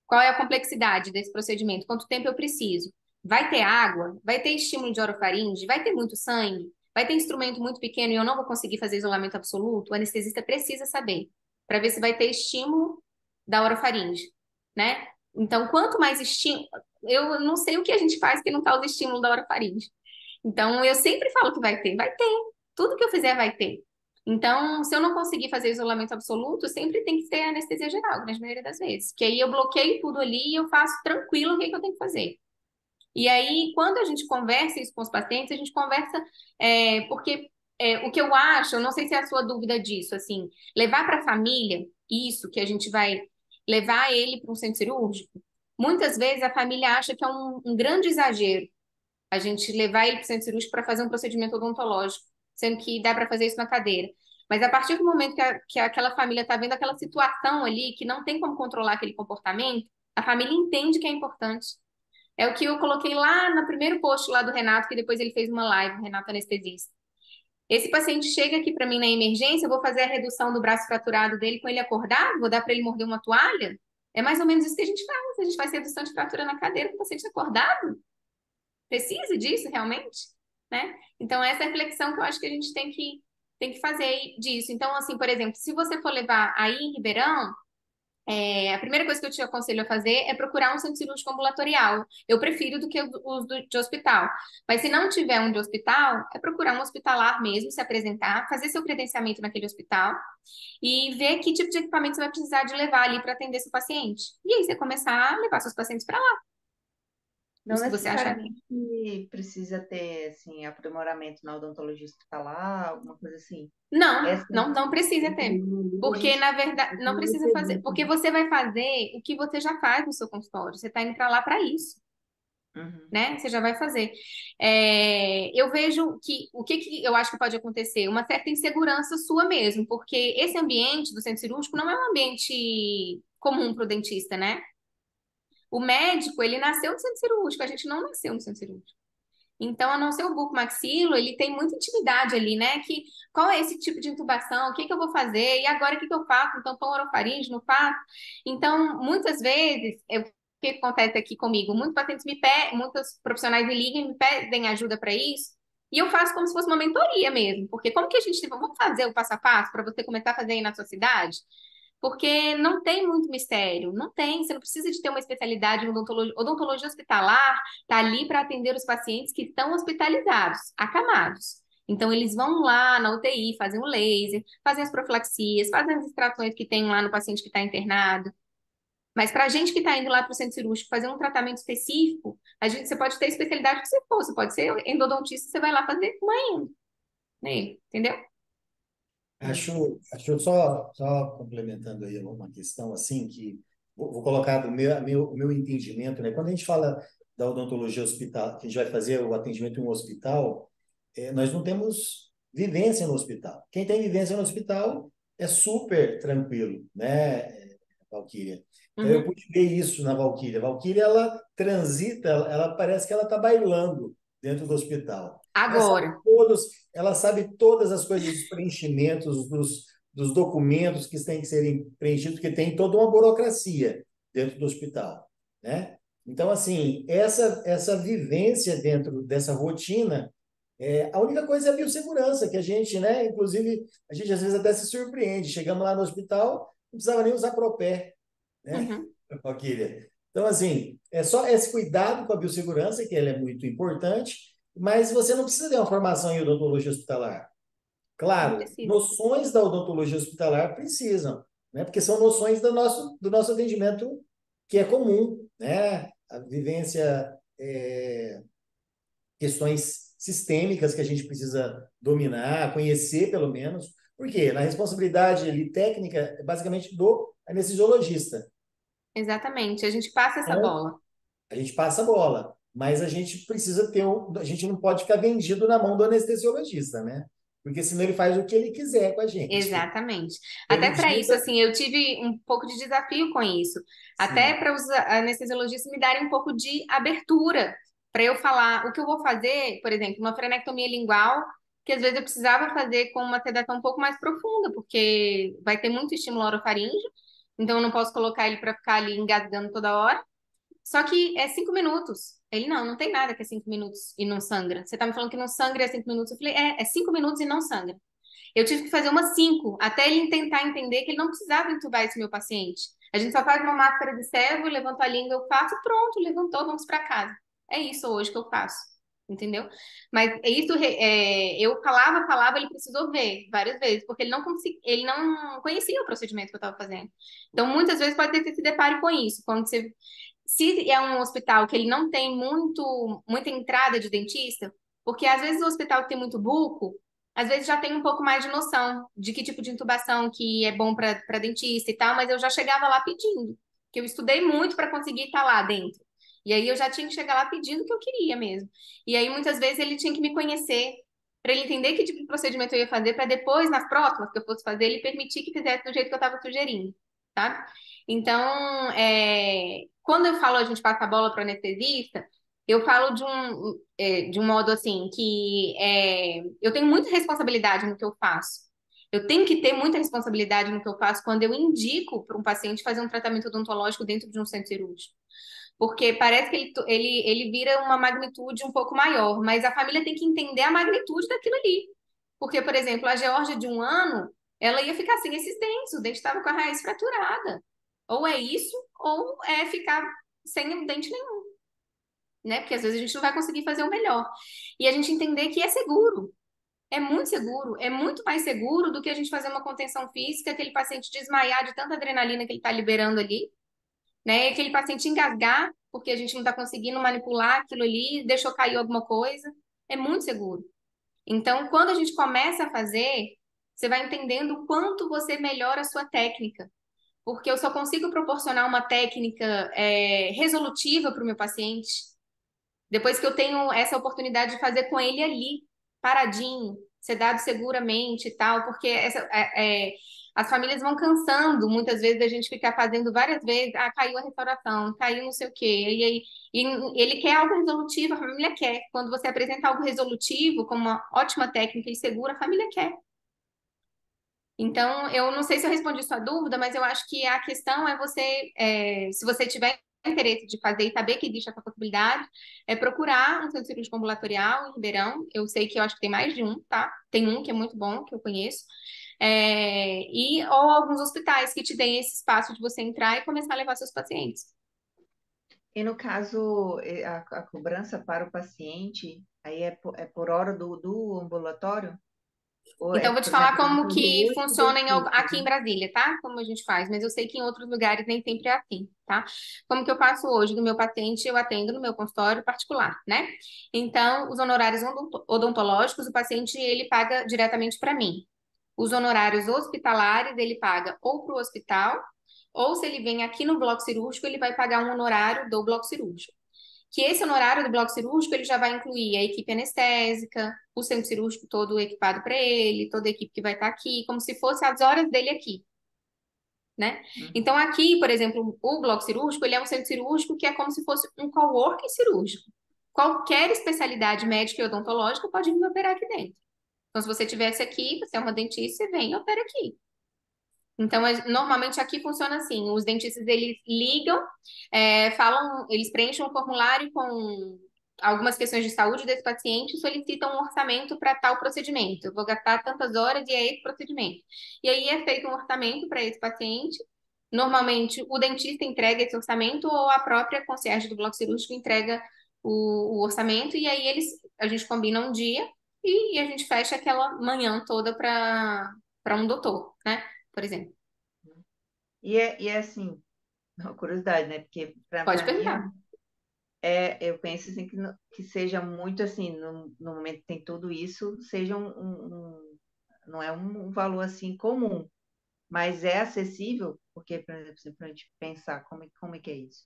qual é a complexidade desse procedimento, quanto tempo eu preciso. Vai ter água? Vai ter estímulo de orofaringe? Vai ter muito sangue? Vai ter instrumento muito pequeno e eu não vou conseguir fazer isolamento absoluto? O anestesista precisa saber, para ver se vai ter estímulo da orofaringe, né? Então, quanto mais estímulo... Eu não sei o que a gente faz que não tá os estímulos da orofaringe. Então, eu sempre falo que vai ter. Vai ter. Tudo que eu fizer vai ter. Então, se eu não conseguir fazer isolamento absoluto, sempre tem que ter anestesia geral, na maioria das vezes. Que aí eu bloqueio tudo ali e eu faço tranquilo o que que eu tenho que fazer. E aí, quando a gente conversa isso com os pacientes, a gente conversa, porque o que eu acho, eu não sei se é a sua dúvida disso, assim, levar para a família isso, que a gente vai levar ele para um centro cirúrgico, muitas vezes a família acha que é um grande exagero a gente levar ele para o centro cirúrgico para fazer um procedimento odontológico, sendo que dá para fazer isso na cadeira. Mas a partir do momento que aquela família está vendo aquela situação ali, que não tem como controlar aquele comportamento, a família entende que é importante. É o que eu coloquei lá no primeiro post lá do Renato, que depois ele fez uma live, o Renato anestesista. Esse paciente chega aqui para mim na emergência, eu vou fazer a redução do braço fraturado dele com ele acordado, vou dar para ele morder uma toalha. É mais ou menos isso que a gente faz. A gente faz redução de fratura na cadeira com o paciente acordado. Precisa disso realmente, né? Então, essa é a reflexão que eu acho que a gente tem que fazer disso. Então, assim, por exemplo, se você for levar aí em Ribeirão, A primeira coisa que eu te aconselho a fazer é procurar um centro cirúrgico ambulatorial. Eu prefiro do que os de hospital. Mas se não tiver um de hospital, é procurar um hospitalar mesmo, se apresentar, fazer seu credenciamento naquele hospital e ver que tipo de equipamento você vai precisar de levar ali para atender seu paciente. E aí você começar a levar seus pacientes para lá, Não os que você achar. necessariamente precisa ter, assim, aprimoramento na odontologia hospitalar, alguma coisa assim. Não, Essa, não precisa esse ter. livro a Porque, gente na verdade, não precisa precisa ter fazer. visto, Porque né? você vai fazer o que você já faz no seu consultório. Você está indo para lá para isso. Uhum. Né? Você já vai fazer. Eu vejo que o que, que eu acho que pode acontecer? Uma certa insegurança sua mesmo, porque esse ambiente do centro cirúrgico não é um ambiente comum para o dentista, né? O médico, ele nasceu no centro cirúrgico, a gente não nasceu no centro cirúrgico. Então, a não ser o bucomaxilo, ele tem muita intimidade ali, né? Que qual é esse tipo de intubação? O que que eu vou fazer? E agora o que que eu faço? Então, tampão orofaríngeo, não faço? Então, muitas vezes, o que acontece aqui comigo? Muitos pacientes me pedem, muitos profissionais me ligam e me pedem ajuda para isso. E eu faço como se fosse uma mentoria mesmo, porque como que a gente vamos fazer o passo a passo para você começar a fazer aí na sua cidade? Porque não tem muito mistério, não tem, você não precisa de ter uma especialidade em odontologia, odontologia hospitalar, está ali para atender os pacientes que estão hospitalizados, acamados. Então, eles vão lá na UTI, fazem o laser, fazem as profilaxias, fazem as extrações que tem lá no paciente que está internado. Mas para a gente que está indo lá para o centro cirúrgico fazer um tratamento específico, você pode ter a especialidade que você for, você pode ser endodontista, você vai lá fazer uma endo, né? Entendeu? Acho só complementando aí uma questão assim que vou colocar do meu entendimento, né? Quando a gente fala da odontologia hospital, que a gente vai fazer o atendimento em um hospital, nós não temos vivência no hospital. Quem tem vivência no hospital é super tranquilo, né, Valquíria? Então eu Uhum. pude ver isso na Valquíria. A Valquíria, ela transita, ela parece que ela está bailando dentro do hospital. Agora, Ela sabe todas as coisas dos preenchimentos, dos documentos que têm que serem preenchidos, porque tem toda uma burocracia dentro do hospital, né? Então, assim, essa vivência dentro dessa rotina, a única coisa é a biossegurança, que a gente, né? Inclusive, a gente às vezes até se surpreende. Chegamos lá no hospital, não precisava nem usar propé, né, uhum, Valquíria? Então, assim, é só esse cuidado com a biossegurança, que ele é muito importante, mas você não precisa ter uma formação em odontologia hospitalar. não Claro, precisa. noções da odontologia hospitalar precisam, né? Porque são noções do nosso atendimento que é comum, né? A vivência, questões sistêmicas que a gente precisa dominar, conhecer pelo menos, porque na responsabilidade ali, técnica é basicamente do anestesiologista. Exatamente, a gente passa essa Então, bola. a gente passa a bola, mas a gente precisa a gente não pode ficar vendido na mão do anestesiologista, né? Porque senão ele faz o que ele quiser com a gente. Exatamente. Ele Até para isso, dita, assim, eu tive um pouco de desafio com isso. Até sim, para os anestesiologistas me darem um pouco de abertura para eu falar o que eu vou fazer, por exemplo, uma frenectomia lingual, que às vezes eu precisava fazer com uma sedação um pouco mais profunda, porque vai ter muito estímulo orofaríngeo, então eu não posso colocar ele para ficar ali engasgando toda hora. Só que é 5 minutos. Ele, não tem nada que é 5 minutos e não sangra. Você tá me falando que não sangra é 5 minutos? Eu falei, é 5 minutos e não sangra. Eu tive que fazer umas 5, até ele tentar entender que ele não precisava entubar esse meu paciente. A gente só faz uma máscara de servo, levanto a língua, eu faço, pronto, levantou, vamos para casa. É isso hoje que eu faço, entendeu? Mas é isso, eu falava, ele precisou ver várias vezes, porque ele não conhecia o procedimento que eu estava fazendo. Então, muitas vezes pode ter que se depare com isso, quando você, se é um hospital que ele não tem muita entrada de dentista, porque às vezes o hospital que tem muito buco, às vezes já tem um pouco mais de noção de que tipo de intubação que é bom para dentista e tal, mas eu já chegava lá pedindo, que eu estudei muito para conseguir estar lá dentro. E aí eu já tinha que chegar lá pedindo o que eu queria mesmo. E aí muitas vezes ele tinha que me conhecer para ele entender que tipo de procedimento eu ia fazer para depois, nas próximas que eu fosse fazer, ele permitir que fizesse do jeito que eu estava sugerindo, tá? Então, quando eu falo a gente passa a bola para o anestesista, eu falo de um modo assim, que eu tenho muita responsabilidade no que eu faço. Eu tenho que ter muita responsabilidade no que eu faço quando eu indico para um paciente fazer um tratamento odontológico dentro de um centro cirúrgico. Porque parece que ele vira uma magnitude um pouco maior, mas a família tem que entender a magnitude daquilo ali. Porque, por exemplo, a Geórgia de 1 ano, ela ia ficar sem esses dentes, o dente estava com a raiz fraturada. Ou é isso, ou é ficar sem um dente nenhum, né? Porque às vezes a gente não vai conseguir fazer o melhor. E a gente entender que é seguro. É muito seguro, é muito mais seguro do que a gente fazer uma contenção física, aquele paciente desmaiar de tanta adrenalina que ele está liberando ali, né? Aquele paciente engasgar, porque a gente não está conseguindo manipular aquilo ali, deixou cair alguma coisa. É muito seguro. Então, quando a gente começa a fazer, você vai entendendo o quanto você melhora a sua técnica. Porque eu só consigo proporcionar uma técnica resolutiva para o meu paciente depois que eu tenho essa oportunidade de fazer com ele ali, paradinho, sedado seguramente e tal, porque as famílias vão cansando muitas vezes da gente ficar fazendo várias vezes, caiu a restauração, caiu não sei o quê, e aí ele quer algo resolutivo, a família quer. Quando você apresenta algo resolutivo, como uma ótima técnica e segura, a família quer. Então, eu não sei se eu respondi sua dúvida, mas eu acho que a questão é se você tiver interesse de fazer e saber que existe essa possibilidade, é procurar um centro cirúrgico ambulatorial em Ribeirão. Eu sei que eu acho que tem mais de um, tá? Tem um que é muito bom, que eu conheço. Ou alguns hospitais que te deem esse espaço de você entrar e começar a levar seus pacientes. E no caso, a cobrança para o paciente, aí é por hora do ambulatório? Ou Então, é, eu vou te por falar exemplo, eu vou como fazer que 8 funciona dentistas, aqui né? em Brasília, tá? Como a gente faz, mas eu sei que em outros lugares nem sempre é assim, tá? Como que eu faço hoje? No meu paciente, eu atendo no meu consultório particular, né? Então, os honorários odontológicos, o paciente, ele paga diretamente para mim. Os honorários hospitalares, ele paga ou para o hospital, ou se ele vem aqui no bloco cirúrgico, ele vai pagar um honorário do bloco cirúrgico, que esse honorário do bloco cirúrgico ele já vai incluir a equipe anestésica, o centro cirúrgico todo equipado para ele, toda a equipe que vai estar aqui, como se fosse as horas dele aqui, né? Uhum. Então aqui, por exemplo, o bloco cirúrgico, ele é um centro cirúrgico que é como se fosse um coworking cirúrgico. Qualquer especialidade médica e odontológica pode vir operar aqui dentro. Então, se você tivesse aqui, você é uma dentista, você vem e opera aqui. Então, normalmente aqui funciona assim: os dentistas eles ligam, falam, eles preenchem um formulário com algumas questões de saúde desse paciente e solicitam um orçamento para tal procedimento. Eu vou gastar tantas horas e é esse procedimento. E aí é feito um orçamento para esse paciente. Normalmente o dentista entrega esse orçamento ou a própria concierge do bloco cirúrgico entrega o orçamento e aí a gente combina um dia e a gente fecha aquela manhã toda para um doutor, né? Por exemplo. E é assim, uma curiosidade, né? Porque Pode para mim perguntar. eu penso assim que, que seja muito assim, no momento que tem tudo isso, seja não é um valor assim comum, mas é acessível, porque, por exemplo, se a gente pensar como é que é isso.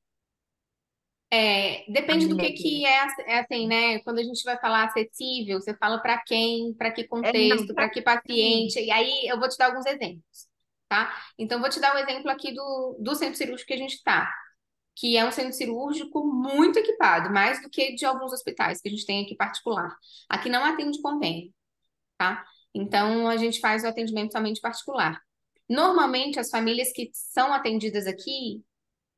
A Depende do média. que é assim, né? Quando a gente vai falar acessível, você fala para quem, para que Não, contexto, para para que mim. paciente, e aí eu vou te dar alguns exemplos, tá? Então, vou te dar um exemplo aqui do centro cirúrgico que a gente está, que é um centro cirúrgico muito equipado, mais do que de alguns hospitais que a gente tem aqui particular. Aqui não atende convênio, tá? Então, a gente faz o atendimento somente particular. Normalmente, as famílias que são atendidas aqui,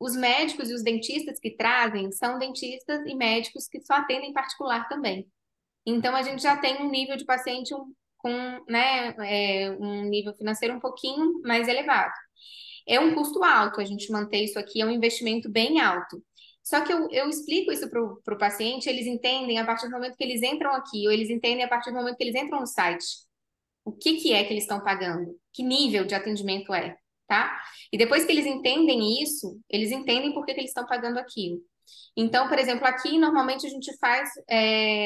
os médicos e os dentistas que trazem são dentistas e médicos que só atendem particular também. Então, a gente já tem um nível de paciente com, né, um nível financeiro um pouquinho mais elevado. É um custo alto, a gente manter isso aqui é um investimento bem alto. Só que eu explico isso para o paciente, eles entendem a partir do momento que eles entram aqui, ou eles entendem a partir do momento que eles entram no site. O que que é que eles estão pagando? Que nível de atendimento é, tá? E depois que eles entendem isso, eles entendem por que que eles estão pagando aquilo. Então, por exemplo, aqui normalmente a gente faz,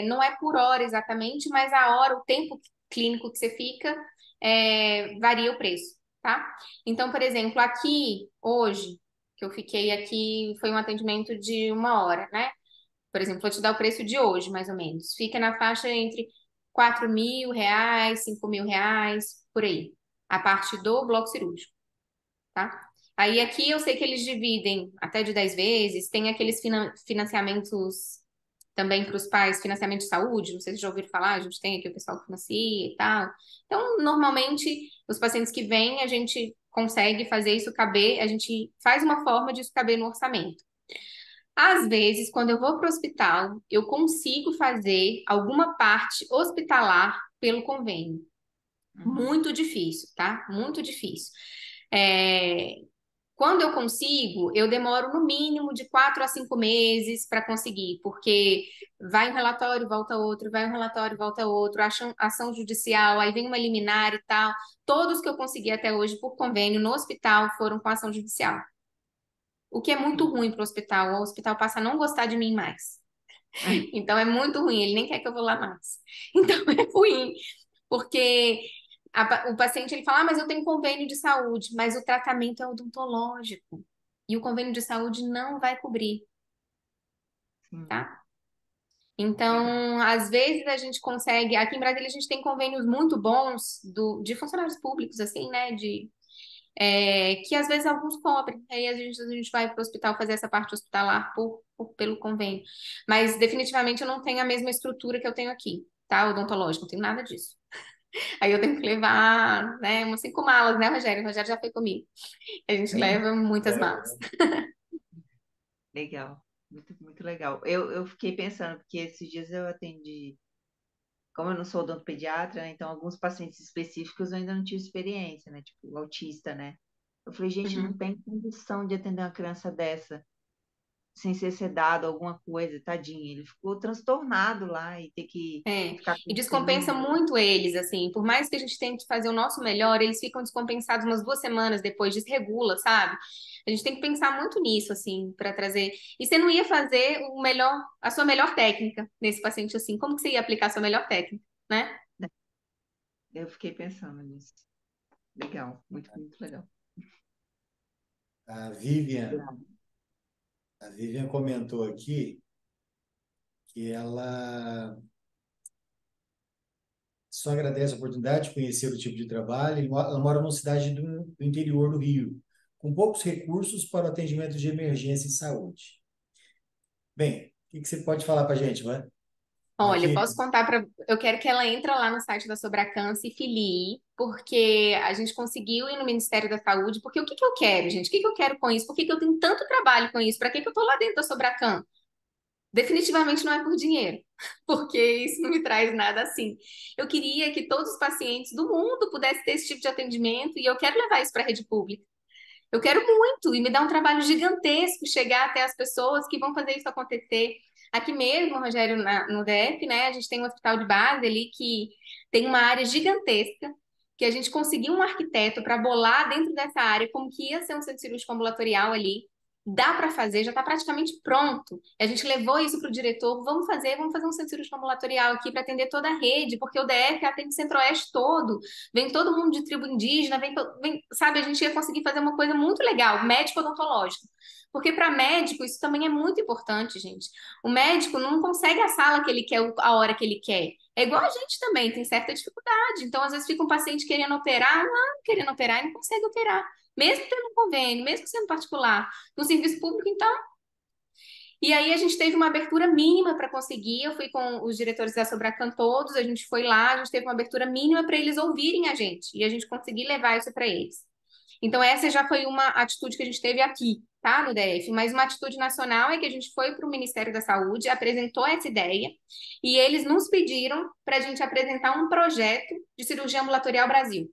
não é por hora exatamente, mas a hora, o tempo clínico que você fica, varia o preço, tá? Então, por exemplo, aqui hoje, que eu fiquei aqui, foi um atendimento de 1 hora, né? Por exemplo, vou te dar o preço de hoje, mais ou menos. Fica na faixa entre R$ 4.000, R$ 5.000, por aí. A parte do bloco cirúrgico, tá? Aí aqui eu sei que eles dividem até de 10 vezes, tem aqueles financiamentos também para os pais, financiamento de saúde, não sei se já ouviram falar, a gente tem aqui o pessoal que financia e tal. Então, normalmente, os pacientes que vêm, a gente consegue fazer isso caber, a gente faz uma forma disso caber no orçamento. Às vezes, quando eu vou para o hospital, eu consigo fazer alguma parte hospitalar pelo convênio. Uhum. Muito difícil, tá? Muito difícil. É, Quando eu consigo, eu demoro no mínimo de 4 a 5 meses para conseguir, porque vai um relatório, volta outro, vai um relatório, volta outro, ação judicial, aí vem uma liminar e tal. Todos que eu consegui até hoje por convênio no hospital foram com ação judicial. O que é muito ruim para o hospital. O hospital passa a não gostar de mim mais. Então é muito ruim, ele nem quer que eu vou lá mais. Então é ruim, porque o paciente ele fala, mas eu tenho convênio de saúde, mas o tratamento é odontológico. E o convênio de saúde não vai cobrir, tá? Então, às vezes a gente consegue, aqui em Brasília a gente tem convênios muito bons de funcionários públicos, assim, né? Que às vezes alguns cobrem, aí a gente vai para o hospital fazer essa parte hospitalar pelo convênio. Mas definitivamente eu não tenho a mesma estrutura que eu tenho aqui, tá? Odontológico, não tenho nada disso. Aí eu tenho que levar, né, umas 5 malas, né, Rogério? O Rogério já foi comigo. A gente leva muitas malas. Legal, muito, muito legal. Eu fiquei pensando, porque esses dias eu atendi, como eu não sou odontopediatra, né, então alguns pacientes específicos eu ainda não tive experiência, né? Tipo, o autista, né? Eu falei, gente, não Uhum. tem condição de atender uma criança dessa sem ser sedado, alguma coisa, tadinho. Ele ficou transtornado lá e ter que É, ficar e com descompensa frio. muito eles, assim, por mais que a gente tente fazer o nosso melhor, eles ficam descompensados umas 2 semanas depois, desregula, sabe? A gente tem que pensar muito nisso, assim, para trazer. E você não ia fazer a sua melhor técnica nesse paciente assim? Como que você ia aplicar a sua melhor técnica, né? Eu fiquei pensando nisso. Legal, muito, muito legal. A Vivian, a Vivian comentou aqui que ela só agradece a oportunidade de conhecer o tipo de trabalho. Ela mora numa cidade do interior do Rio, com poucos recursos para o atendimento de emergência em saúde. Bem, o que você pode falar para a gente, vai? Olha, Aqui, posso contar para. Eu quero que ela entre lá no site da Sobracan, se filie, porque a gente conseguiu ir no Ministério da Saúde. Porque o que que eu quero, gente? O que que eu quero com isso? Por que que eu tenho tanto trabalho com isso? Para que que eu tô lá dentro da Sobracan? Definitivamente não é por dinheiro, porque isso não me traz nada assim. Eu queria que todos os pacientes do mundo pudessem ter esse tipo de atendimento e eu quero levar isso para a rede pública. Eu quero muito, e me dá um trabalho gigantesco chegar até as pessoas que vão fazer isso acontecer. Aqui mesmo, Rogério, no DF, né, a gente tem um hospital de base ali que tem uma área gigantesca, que a gente conseguiu um arquiteto para bolar dentro dessa área como que ia ser um centro cirúrgico ambulatorial ali. Dá para fazer, já está praticamente pronto. A gente levou isso para o diretor, vamos fazer um centro cirúrgico ambulatorial aqui para atender toda a rede, porque o DF atende o Centro-Oeste todo. Vem todo mundo de tribo indígena, sabe? A gente ia conseguir fazer uma coisa muito legal, médico odontológico. Porque para médico isso também é muito importante, gente. O médico não consegue a sala que ele quer, a hora que ele quer. É igual a gente também, tem certa dificuldade. Então, às vezes, fica um paciente querendo operar, não querendo operar e não consegue operar. Mesmo tendo um convênio, mesmo sendo particular. No serviço público, então, e aí a gente teve uma abertura mínima para conseguir. Eu fui com os diretores da Sobracan todos, a gente foi lá, a gente teve uma abertura mínima para eles ouvirem a gente e a gente conseguir levar isso para eles. Então essa já foi uma atitude que a gente teve aqui, tá, no DF. Mas uma atitude nacional é que a gente foi para o Ministério da Saúde, apresentou essa ideia e eles nos pediram para a gente apresentar um projeto de cirurgia ambulatorial Brasil.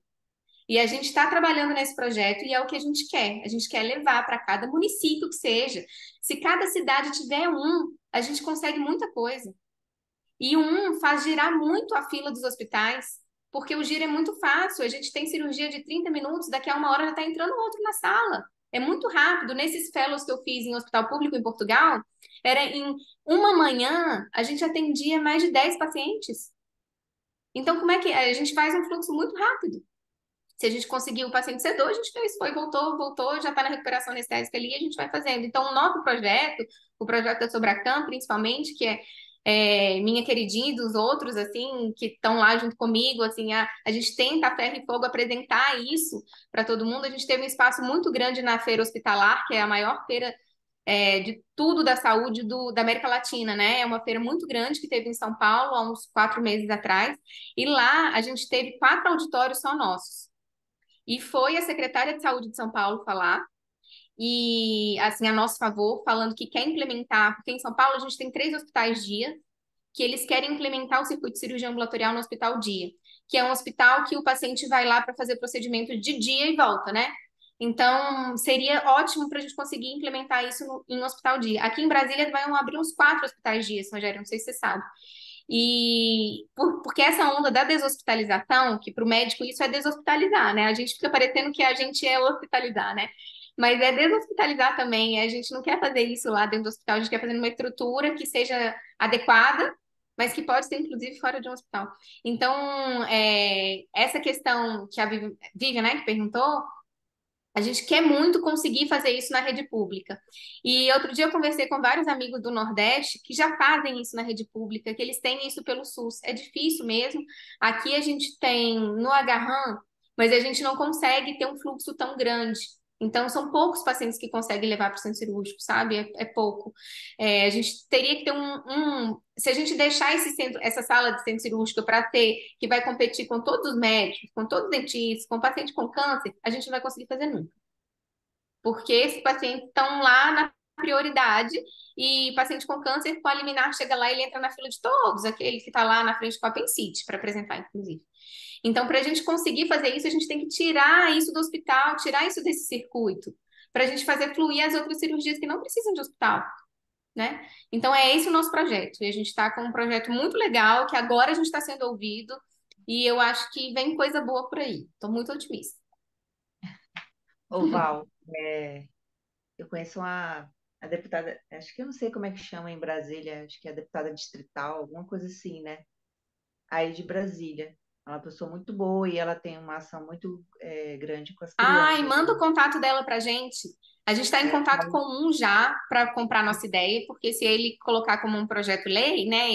E a gente está trabalhando nesse projeto e é o que a gente quer. A gente quer levar para cada município que seja. Se cada cidade tiver um, a gente consegue muita coisa. E um faz girar muito a fila dos hospitais, porque o giro é muito fácil. A gente tem cirurgia de 30 minutos, daqui a 1 hora já está entrando outro na sala. É muito rápido. Nesses fellows que eu fiz em hospital público em Portugal, era em uma manhã, a gente atendia mais de 10 pacientes. Então, como é que a gente faz um fluxo muito rápido? Se a gente conseguiu o paciente sedou, a gente fez, foi, voltou, já está na recuperação anestésica ali, a gente vai fazendo. Então, o nosso projeto, o projeto da Sobracam, principalmente, que é minha queridinha e dos outros, assim, que estão lá junto comigo, assim, a gente tenta a ferro e fogo apresentar isso para todo mundo. A gente teve um espaço muito grande na feira hospitalar, que é a maior feira de tudo da saúde da América Latina, né? É uma feira muito grande que teve em São Paulo há uns 4 meses atrás, e lá a gente teve 4 auditórios só nossos. E foi a secretária de Saúde de São Paulo falar, e assim, a nosso favor, falando que quer implementar, porque em São Paulo a gente tem 3 hospitais dia, que eles querem implementar o circuito de cirurgia ambulatorial no hospital dia, que é um hospital que o paciente vai lá para fazer procedimento de dia e volta, né? Então, seria ótimo para a gente conseguir implementar isso em um hospital dia. Aqui em Brasília vão abrir uns 4 hospitais dias, Rogério, não sei se você sabe. E porque essa onda da deshospitalização, que para o médico isso é deshospitalizar, né? A gente fica parecendo que a gente é hospitalizar, né? Mas é deshospitalizar também. A gente não quer fazer isso lá dentro do hospital, a gente quer fazer numa estrutura que seja adequada, mas que pode ser inclusive fora de um hospital. Então, essa questão que a Vivian, né, que perguntou, a gente quer muito conseguir fazer isso na rede pública. E outro dia eu conversei com vários amigos do Nordeste que já fazem isso na rede pública, que eles têm isso pelo SUS. É difícil mesmo. Aqui a gente tem no Agarram, mas a gente não consegue ter um fluxo tão grande. Então, são poucos pacientes que conseguem levar para o centro cirúrgico, sabe? É pouco. A gente teria que ter se a gente deixar essa sala de centro cirúrgico para ter, que vai competir com todos os médicos, com todos os dentistas, com paciente com câncer, a gente não vai conseguir fazer nunca. Porque esses pacientes estão lá na prioridade e paciente com câncer, com a liminar, chega lá e ele entra na fila de todos, aquele que está lá na frente com a apendicite, para apresentar, inclusive. Então, para a gente conseguir fazer isso, a gente tem que tirar isso do hospital, tirar isso desse circuito, para a gente fazer fluir as outras cirurgias que não precisam de hospital, né? Então, é esse o nosso projeto. E a gente está com um projeto muito legal, que agora a gente está sendo ouvido, e eu acho que vem coisa boa por aí. Estou muito otimista. Ô, Val, eu conheço a deputada, acho que eu não sei como é que chama em Brasília, acho que é a deputada distrital, alguma coisa assim, né? Aí de Brasília. Ela é uma pessoa muito boa e ela tem uma ação muito grande com as Ai, crianças. manda o contato dela pra gente. A gente está em contato com um já para comprar nossa ideia, porque se ele colocar como um projeto lei, né,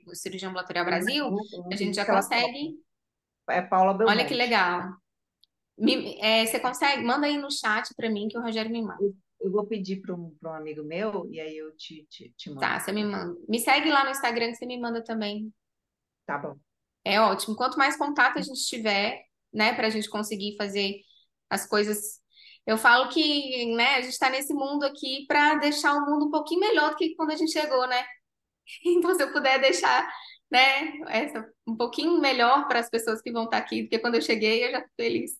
o Cirurgia Ambulatorial Brasil, a gente Diz já que ela topa. consegue. É Paula Olha que Belmonte. legal. Você consegue? Manda aí no chat para mim que o Rogério me manda. Eu vou pedir para um amigo meu e aí eu te Tá, mando. você me manda. Me segue lá no Instagram que você me manda também. Tá bom. É ótimo. Quanto mais contato a gente tiver, né, para a gente conseguir fazer as coisas. Eu falo que, né, a gente está nesse mundo aqui para deixar o mundo um pouquinho melhor do que quando a gente chegou, né? Então, se eu puder deixar, né, um pouquinho melhor para as pessoas que vão estar aqui do que quando eu cheguei, eu já fico feliz.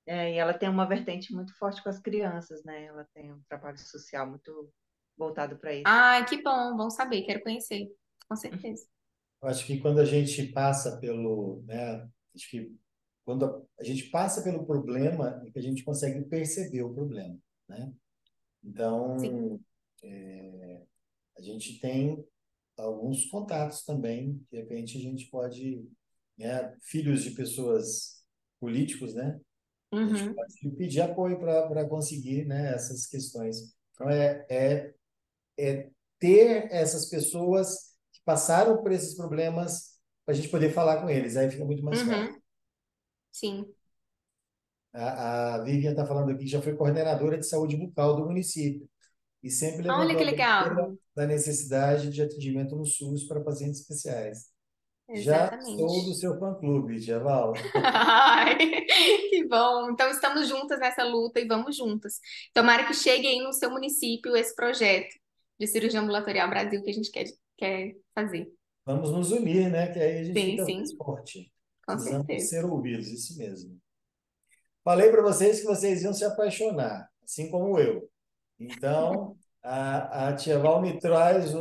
E ela tem uma vertente muito forte com as crianças, né? Ela tem um trabalho social muito voltado para isso. Ai, que bom, bom saber, quero conhecer, com certeza. Eu acho que quando a gente passa acho que quando a gente passa pelo problema, é que a gente consegue perceber o problema, né? Sim. Então, a gente tem alguns contatos também, de repente a gente pode, né, filhos de pessoas políticos, né? A gente Uhum, pode pedir apoio para conseguir, né, essas questões. Então, é ter essas pessoas que passaram por esses problemas para a gente poder falar com eles. Aí fica muito mais fácil. uhum, sim. A Vivian está falando aqui que já foi coordenadora de saúde bucal do município e sempre Olha levantou que a bandeira legal. da necessidade de atendimento no SUS para pacientes especiais. Já sou do Exatamente. seu fã-clube, Djaval. Ai, que bom. Então estamos juntas nessa luta e vamos juntas. Tomara que chegue aí no seu município esse projeto de cirurgia ambulatorial Brasil que a gente quer fazer. Vamos nos unir, né? Que aí a gente Sim, fica mais sim, forte. com Precisamos certeza. ser ouvidos, isso mesmo. Falei para vocês que vocês iam se apaixonar, assim como eu. Então, a Tia Val me traz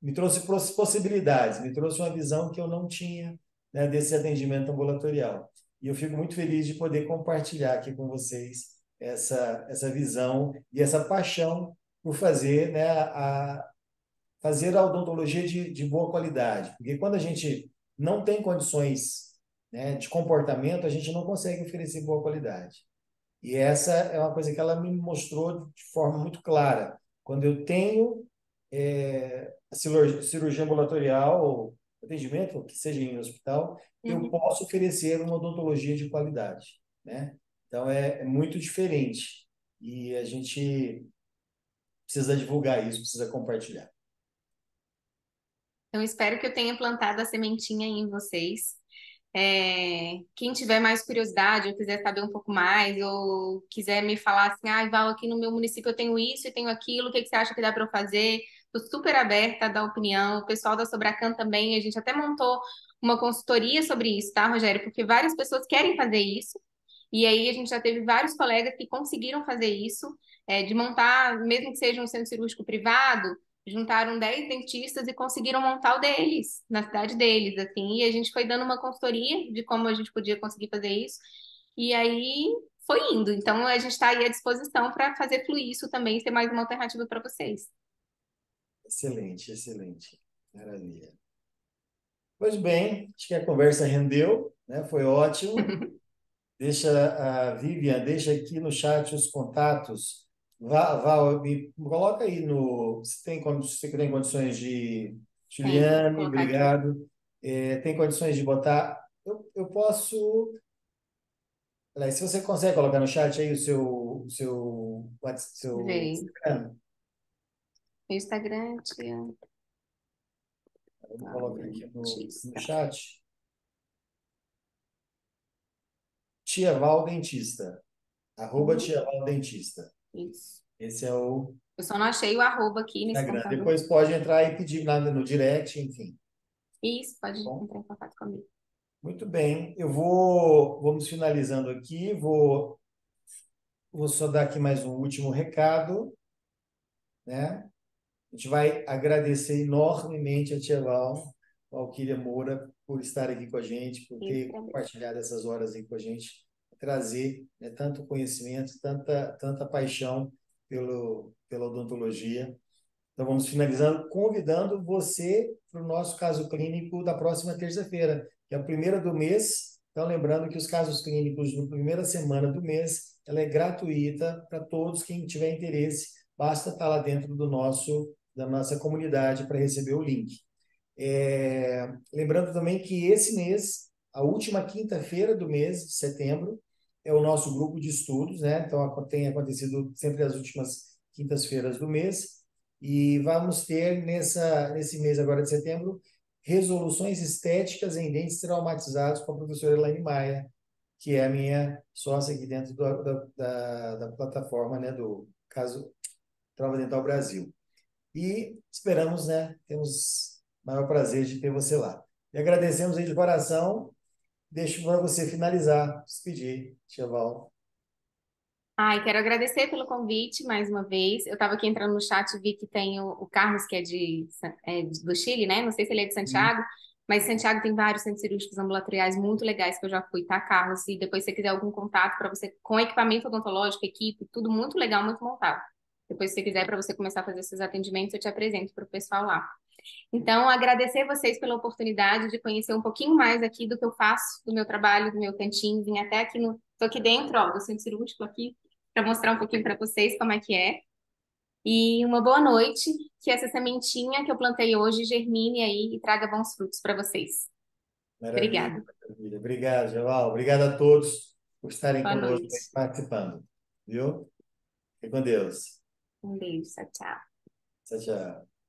me trouxe possibilidades, me trouxe uma visão que eu não tinha, né, desse atendimento ambulatorial. E eu fico muito feliz de poder compartilhar aqui com vocês essa visão e essa paixão por fazer, né, fazer a odontologia de boa qualidade. Porque quando a gente não tem condições, né, de comportamento, a gente não consegue oferecer boa qualidade. E essa é uma coisa que ela me mostrou de forma muito clara. Quando eu tenho a cirurgia ambulatorial, ou atendimento, que seja em hospital, eu Uhum. posso oferecer uma odontologia de qualidade, né? Então é muito diferente e a gente precisa divulgar isso, precisa compartilhar. Então espero que eu tenha plantado a sementinha aí em vocês. Quem tiver mais curiosidade ou quiser saber um pouco mais, ou quiser me falar assim, ah, Val, aqui no meu município eu tenho isso e tenho aquilo, o que que você acha que dá para eu fazer? Estou super aberta a dar opinião. O pessoal da Sobracan também, a gente até montou uma consultoria sobre isso, tá, Rogério? Porque várias pessoas querem fazer isso E aí a gente já teve vários colegas que conseguiram fazer isso, de montar, mesmo que seja um centro cirúrgico privado, juntaram 10 dentistas e conseguiram montar o deles, na cidade deles, assim, e a gente foi dando uma consultoria de como a gente podia conseguir fazer isso, e aí foi indo. Então a gente está aí à disposição para fazer fluir isso também, ser mais uma alternativa para vocês. Excelente, excelente. Maravilha. Pois bem, acho que a conversa rendeu, né? Foi ótimo. Deixa a Vivian, deixa aqui no chat os contatos. Me coloca aí no. Se você tem condições de. Tem, vou Juliane, colocar aqui. obrigado. Tem condições de botar. Eu posso. Olha, se você consegue colocar no chat aí o seu Veio. Instagram, Meu Instagram, Tia eu vou colocar aqui no Batista. chat. Tia Val Dentista. Uhum, @Tia Val Dentista. isso. Esse é o Eu só não achei o arroba aqui nesse Instagram. computador. Depois pode entrar e pedir nada no direct, enfim. Isso, pode Tá bom? entrar em contato comigo. Muito bem. Vamos finalizando aqui. Vou só dar aqui mais um último recado, né? A gente vai agradecer enormemente a Tia Valquíria Moura, por estar aqui com a gente, por Isso, ter agradeço. compartilhado essas horas aí com a gente, trazer, né, tanto conhecimento, tanta paixão pela odontologia. Então, vamos finalizando, convidando você para o nosso caso clínico da próxima terça-feira, que é a primeira do mês. Então, lembrando que os casos clínicos na primeira semana do mês, ela é gratuita para todos quem tiver interesse. Basta estar lá dentro da nossa comunidade para receber o link. Lembrando também que esse mês, a última quinta-feira do mês de setembro, é o nosso grupo de estudos, né? Então, tem acontecido sempre as últimas quintas-feiras do mês. E vamos ter nesse mês agora de setembro resoluções estéticas em dentes traumatizados com a professora Elaine Maia, que é a minha sócia aqui dentro da plataforma, né, do caso Trava Dental Brasil. E esperamos, né? Temos o maior prazer de ter você lá. E agradecemos aí de coração. Deixo para você finalizar, despedir, Tia Val. Ai, quero agradecer pelo convite mais uma vez. Eu estava aqui entrando no chat e vi que tem o Carlos, que do Chile, né? Não sei se ele é de Santiago, mas Santiago tem vários centros cirúrgicos ambulatoriais muito legais que eu já fui, tá, Carlos? E depois, se você quiser algum contato para você, com equipamento odontológico, equipe, tudo muito legal, muito montado. Depois, se você quiser, para você começar a fazer seus atendimentos, eu te apresento para o pessoal lá. Então, agradecer vocês pela oportunidade de conhecer um pouquinho mais aqui do que eu faço, do meu trabalho, do meu cantinho. Vim até aqui tô aqui dentro, ó, do centro cirúrgico aqui, para mostrar um pouquinho para vocês como é que é. E uma boa noite, que essa sementinha que eu plantei hoje germine aí e traga bons frutos para vocês. Maravilha, Obrigada. maravilha. Obrigado, Tia Val. Obrigado a todos por estarem Boa conosco aí, noite. participando. Viu? Fique com Deus. Um beijo, tchau, tchau. Tchau, tchau.